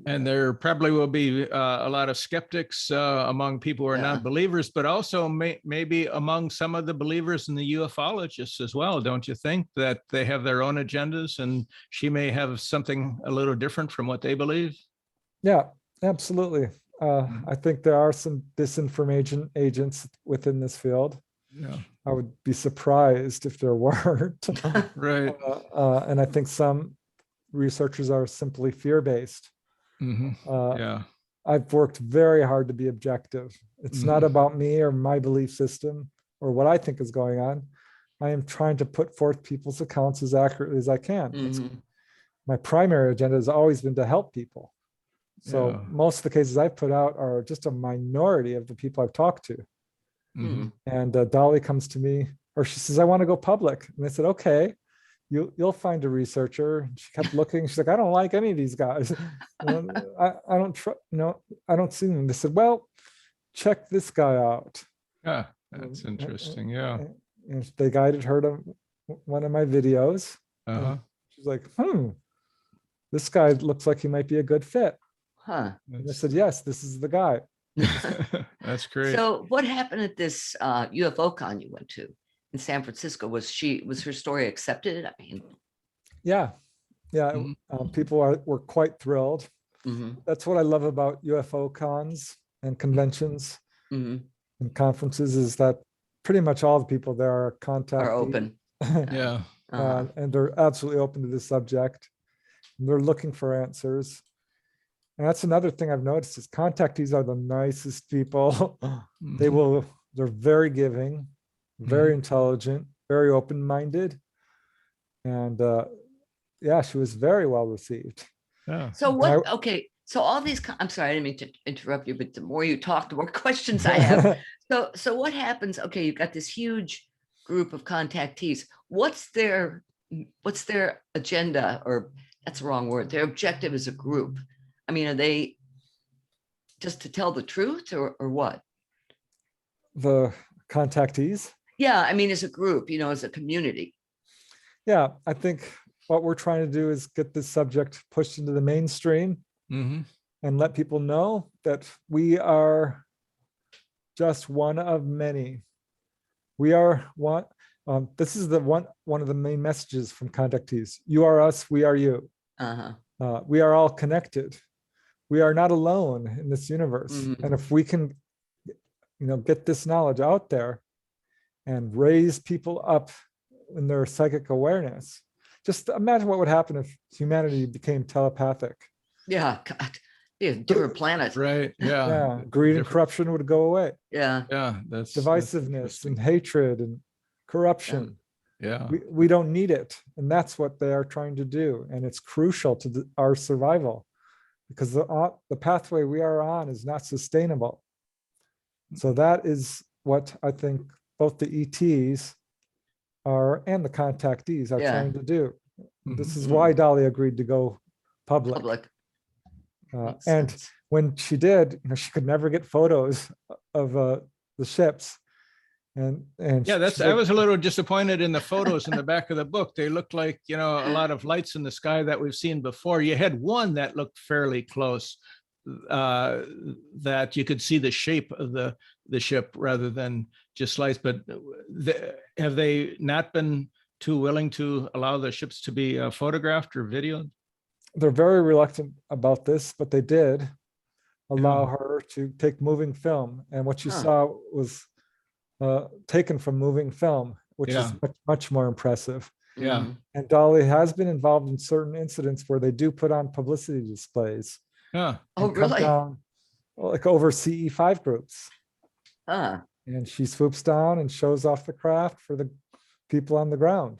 And there probably will be a lot of skeptics among people who are Yeah. not believers, but also maybe among some of the believers and the ufologists as well. Don't you think that they have their own agendas and she may have something a little different from what they believe? Yeah, absolutely. I think there are some disinformation agents within this field. Yeah. I would be surprised if there weren't. Right. And I think some researchers are simply fear-based. Mhm. Yeah. I've worked very hard to be objective. It's not about me or my belief system or what I think is going on. I am trying to put forth people's accounts as accurately as I can. My primary agenda has always been to help people. So Yeah. most of the cases I put out are just a minority of the people I've talked to. Mhm. And Dolly comes to me, or she says, I want to go public. And I said, okay, you'll find a researcher. She kept looking. She's like, I don't like any of these guys. I don't I don't see them. They said, well, check this guy out. Yeah, that's interesting. Yeah. And they guided her to one of my videos. Uh-huh. She's like, this guy looks like he might be a good fit. Huh. And I said, yes, this is the guy. That's great. So what happened at this UFO con you went to in San Francisco? Was her story accepted? I mean, Yeah. People were quite thrilled. That's what I love about UFO cons and conventions and conferences is that pretty much all the people there are are open. Yeah. And they're absolutely open to the subject. And they're looking for answers. And that's another thing I've noticed is contactees are the nicest people. They're very giving, very intelligent, very open-minded. And yeah, she was very well received. Yeah. So what, okay, so all these, I'm sorry, I didn't mean to interrupt you, but the more you talk, the more questions I have. So what happens? Okay, you've got this huge group of contactees. What's their agenda, or that's the wrong word, their objective as a group? I mean, are they just to tell the truth or what? The contactees? Yeah, I mean, as a group, as a community. Yeah, I think what we're trying to do is get this subject pushed into the mainstream and let people know that we are just one of many. We are one. This is one of the main messages from contactees. You are us, we are you. We are all connected. We are not alone in this universe. And if we can, get this knowledge out there and raise people up in their psychic awareness, just imagine what would happen if humanity became telepathic. Yeah, God, be a different planet. Right. Yeah. Yeah. Greed and corruption would go away. Yeah. Yeah. That's Divisiveness and hatred and corruption. Yeah. We don't need it. And that's what they are trying to do. And it's crucial to our survival because the pathway we are on is not sustainable. So that is what I think both the ETs are and the contactees are trying to do. This is why Dolly agreed to go public. And when she did, she could never get photos of the ships. And yeah, I was a little disappointed in the photos in the back of the book. They looked like, a lot of lights in the sky that we've seen before. You had one that looked fairly close, that you could see the shape of the ship rather than just lights. But have they not been too willing to allow the ships to be photographed or videoed? They're very reluctant about this, but they did allow her to take moving film. And what you saw was taken from moving film, which is much more impressive. Yeah. And Dolly has been involved in certain incidents where they do put on publicity displays. Yeah. Oh, really? like over CE5 groups. Huh. And she swoops down and shows off the craft for the people on the ground.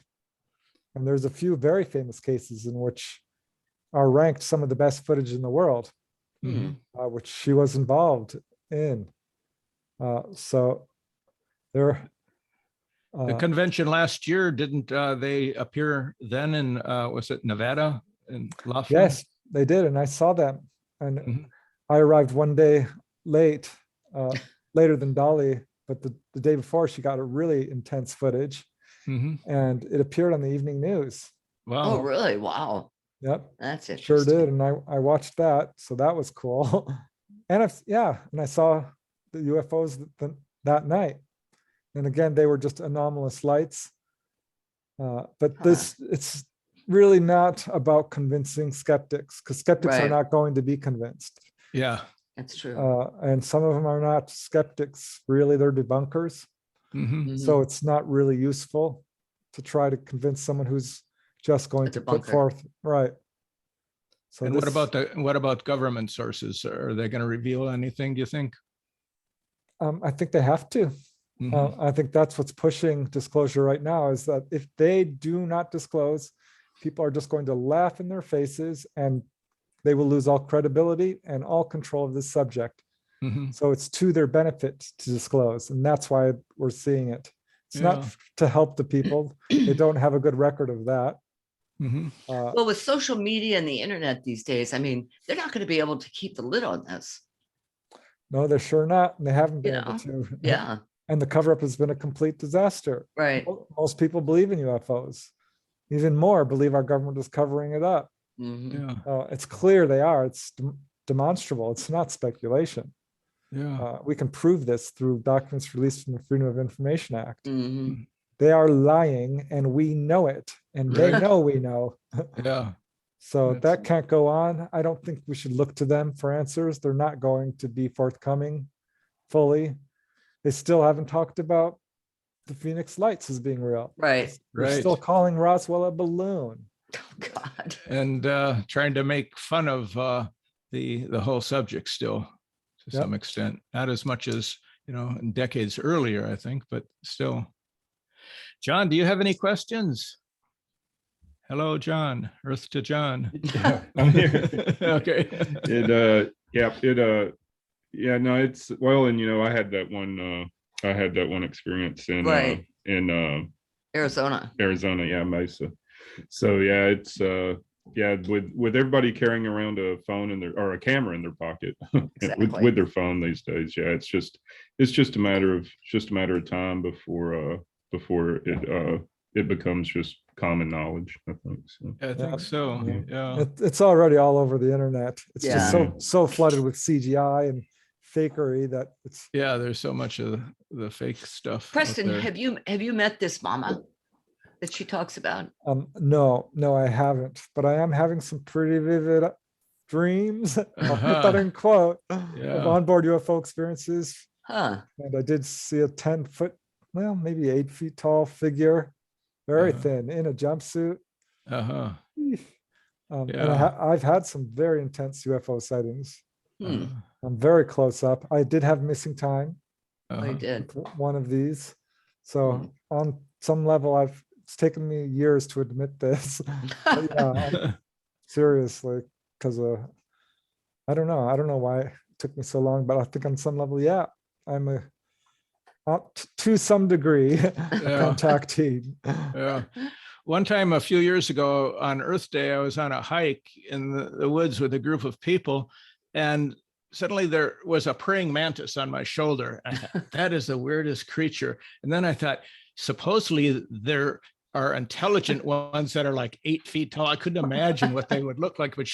And there's a few very famous cases in which are ranked some of the best footage in the world, Mhm. which she was involved in. So there. The convention last year, didn't they appear then in, was it Nevada in Lafayette? Yes, they did. And I saw them. And Mhm. I arrived one day late, later than Dolly, but the day before she got a really intense footage, Mhm. and it appeared on the evening news. Oh, Wow. really? Wow. Yep, That's sure interesting. did. And I watched that, so that was cool. And I saw the UFOs that night. And again, they were just anomalous lights. But it's really not about convincing skeptics, because skeptics are Right. not going to be convinced. Yeah. That's true. And some of them are not skeptics, really, they're debunkers. Mhm. Mhm. So it's not really useful to try to convince someone who's just going A to put debunker. forth, right. So And what about government sources? Are they going to reveal anything, do you think? I think they have to. Mhm. I think that's what's pushing disclosure right now, is that if they do not disclose, people are just going to laugh in their faces and they will lose all credibility and all control of this subject. Mhm. So it's to their benefit to disclose, and that's why we're seeing it. It's Yeah. not to help the people. They don't have a good record of that. Mhm. Well, with social media and the internet these days, I mean, they're not going to be able to keep the lid on this. No, they're sure not, and they haven't You been able know? to. Yeah. And the cover-up has been a complete disaster. Right. Most people believe in UFOs. Even more believe our government is covering it up. Mhm. Yeah. It's clear they are. It's demonstrable. It's not speculation. Yeah. We can prove this through documents released from the Freedom of Information Act. Mhm. They are lying, and we know it, and they Right. know we know. Yeah. So That's- that can't go on. I don't think we should look to them for answers. They're not going to be forthcoming fully. They still haven't talked about the Phoenix Lights as being real. Right. They're Right. still calling Roswell a balloon. Oh, God. And trying to make fun of the whole subject still to Yep. some extent. Not as much as, in decades earlier, I think, but still. John, do you have any questions? Hello, John. Earth to John. Yeah, I'm here. Okay. No, it's well, and I had that one experience Right. in Arizona. Arizona, yeah, Mesa. So yeah, it's with everybody carrying around a phone or a camera in their pocket Exactly. with their phone these days. Yeah, it's just a matter of time before it becomes just common knowledge, I think. So. I think so. Yeah. Yeah. It's already all over the internet. It's just Yeah. so flooded with CGI and fakery that it's. Yeah, there's so much of the fake stuff. out Preston, there. have you met this mama that she talks about? No, I haven't, but I am having some pretty vivid dreams. I'll put that in quote Yeah. of onboard UFO experiences. Huh. And I did see a 10-foot, well, maybe 8 feet tall figure, very thin, in a jumpsuit. Uh-huh. And Yeah. I've had some very intense UFO sightings. Hmm. I'm very close up. I did have missing time I Uh-huh. did. with one of these. So on some level, it's taken me years to admit this. But yeah, seriously, because I don't know why it took me so long, but I think on some level, yeah, I'm to some degree a contactee. Yeah. One time a few years ago on Earth Day, I was on a hike in the woods with a group of people, and suddenly there was a praying mantis on my shoulder. I thought, that is the weirdest creature. And then I thought, supposedly there are intelligent ones that are like 8 feet tall. I couldn't imagine what they would look like, but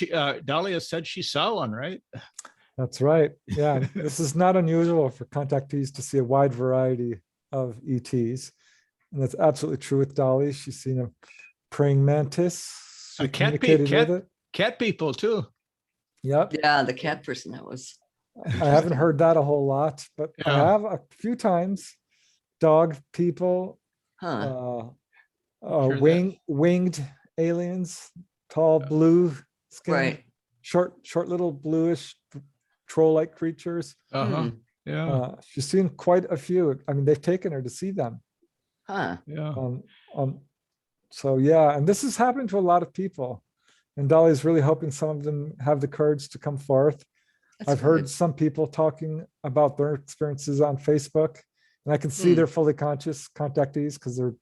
Dahlia said she saw one, right? That's right. Yeah, this is not unusual for contactees to see a wide variety of ETs. And that's absolutely true with Dolly. She's seen a praying mantis. She A communicated with it. cat people too. Yep. Yeah, the cat person that was. I haven't heard that a whole lot, but I Yeah. have a few times. Dog people, Huh. Sure that- winged aliens, tall blue skin, Right. short little bluish troll-like creatures. Uh-huh. Yeah. She's seen quite a few. I mean, they've taken her to see them. Huh. Yeah. So yeah, and this is happening to a lot of people. And Dolly's really hoping some of them have the courage to come forth. That's I've heard good. some people talking about their experiences on Facebook, and I can see they're fully conscious contactees because their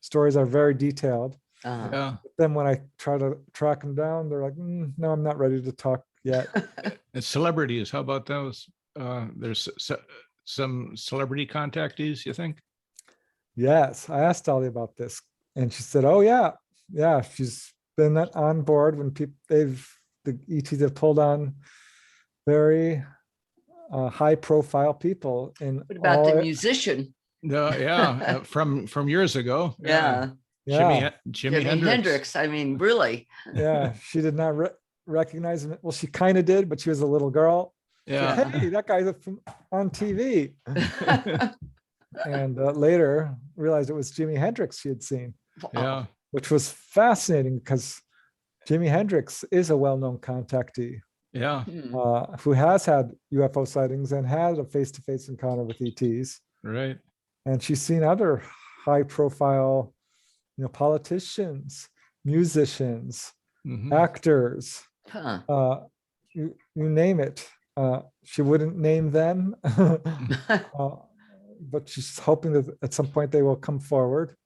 stories are very detailed. Yeah. Then when I try to track them down, they're like, no, I'm not ready to talk yet. And celebrities, how about those? There's some celebrity contactees, you think? Yes, I asked Dolly about this, and she said, oh yeah, she's been on board when the ETs have pulled on very high profile people in What about all the musician? No, yeah, from years ago. Yeah. yeah Jimi Hendrix. I mean, really. yeah she did not recognize him. Well, she kind of did, but she was a little girl. Yeah. Said, hey, that guy's on TV. And later realized it was Jimi Hendrix she had seen, Yeah. which was fascinating because Jimi Hendrix is a well-known contactee Yeah. who has had UFO sightings and had a face-to-face encounter with ETs. Right. And she's seen other high-profile, politicians, musicians, actors, you name it. She wouldn't name them, but she's hoping that at some point they will come forward.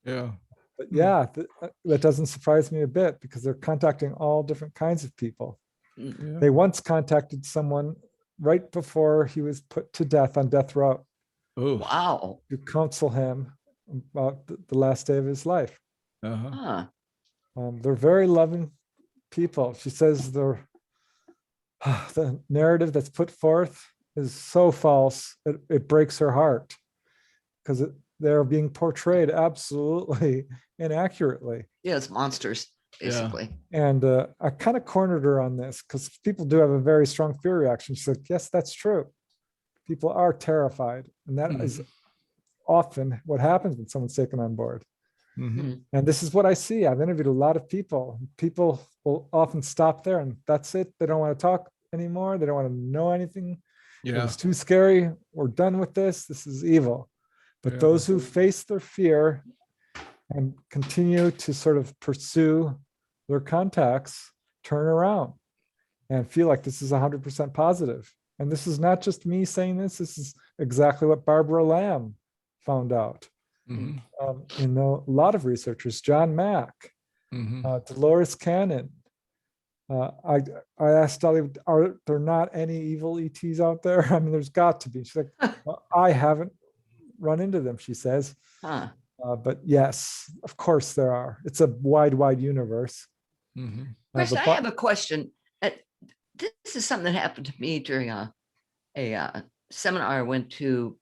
Yeah. But yeah, that doesn't surprise me a bit because they're contacting all different kinds of people. Yeah. They once contacted someone right before he was put to death on death row Oh. Wow. to counsel him about the last day of his life. Uh-huh. Huh. They're very loving people. She says the narrative that's put forth is so false, it breaks her heart because they're being portrayed absolutely inaccurately. Yeah, it's monsters, basically. And I kind of cornered her on this because people do have a very strong fear reaction. She said, yes, that's true. People are terrified. And that is often what happens when someone's taken on board. And this is what I see. I've interviewed a lot of people. People will often stop there and that's it. They don't want to talk anymore. They don't want to know anything. Yeah. It's too scary. We're done with this. This is evil. But those who face their fear and continue to sort of pursue their contacts turn around and feel like this is 100% positive. And this is not just me saying this. This is exactly what Barbara Lamb found out. A lot of researchers, John Mack, Dolores Cannon. I asked Dolly, are there not any evil ETs out there? I mean, there's got to be. She's like, well, I haven't run into them, she says. But yes, of course there are. It's a wide universe. Chris, I have a question. This is something that happened to me during a seminar I went to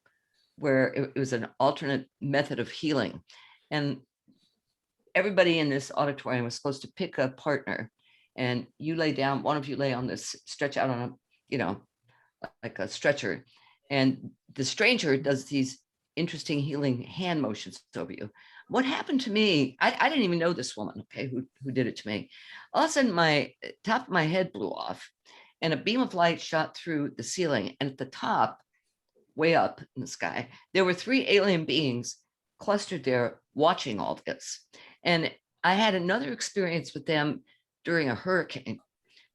where it was an alternate method of healing. And everybody in this auditorium was supposed to pick a partner. And you lay down, one of you lay on this, stretch out on a, like a stretcher. And the stranger does these interesting healing hand motions over you. What happened to me, I didn't even know this woman, okay, who did it to me. All of a sudden, my top of my head blew off and a beam of light shot through the ceiling. And at the top, way up in the sky, there were 3 alien beings clustered there watching all this. And I had another experience with them during a hurricane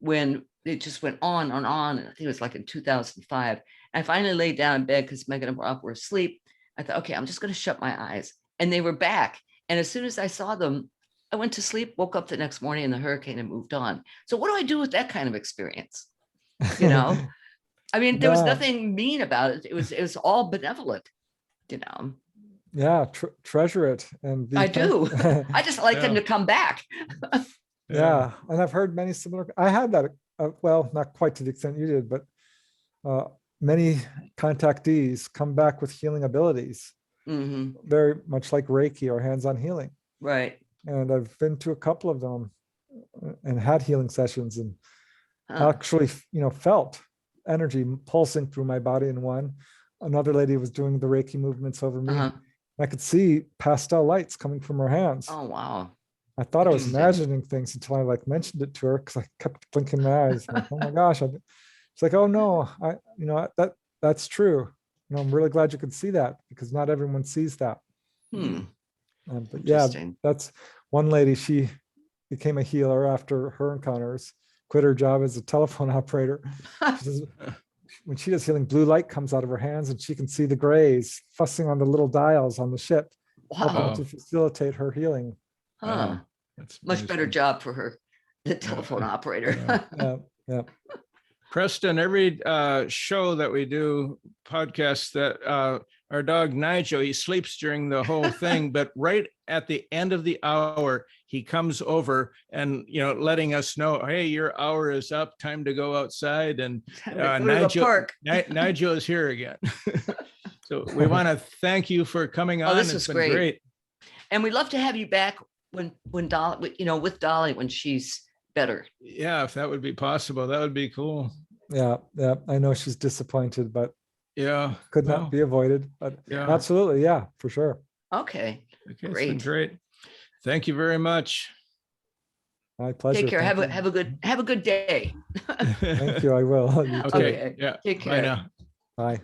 when it just went on and on. And I think it was like in 2005. I finally laid down in bed because Megan and Rob were asleep. I thought, okay, I'm just going to shut my eyes. And they were back. And as soon as I saw them, I went to sleep, woke up the next morning and the hurricane had moved on. So what do I do with that kind of experience? I mean, there was nothing mean about it. It was all benevolent, Yeah, treasure it. And I do. I just like them to come back. Yeah, and I've heard many similar. I had that, well, not quite to the extent you did, but many contactees come back with healing abilities, very much like Reiki or hands-on healing. Right. And I've been to a couple of them and had healing sessions and actually, felt energy pulsing through my body in one. Another lady was doing the Reiki movements over me. I could see pastel lights coming from her hands. Oh, wow. I thought I was imagining things until I mentioned it to her because I kept blinking my eyes. Like, oh my gosh, It's like, oh no, that's true. I'm really glad you could see that, because not everyone sees that. But yeah, Interesting. that's one lady. She became a healer after her encounters, quit her job as a telephone operator. She says, when she does healing, blue light comes out of her hands and she can see the grays fussing on the little dials on the ship, helping Wow. to facilitate her healing. Huh. That's Much better amazing. job for her, the telephone operator. Yeah. Preston, every show that we do, podcast, that our dog Nigel, he sleeps during the whole thing, but right at the end of the hour, he comes over and, letting us know, hey, your hour is up, time to go outside. And Go to the park. Nigel is here again. So we want to thank you for coming on. Oh, this It's was been great. And we'd love to have you back when Dolly, with Dolly when she's better. Yeah, if that would be possible, that would be cool. Yeah. I know she's disappointed, but Yeah. could not be avoided. But Yeah. absolutely, yeah, for sure. Okay. Okay, it's been Great. great. Thank you very much. My pleasure. Take care. Thank Have a good day. you. Thank you. I will. You too. Okay. Yeah. Take Bye care. now. Bye.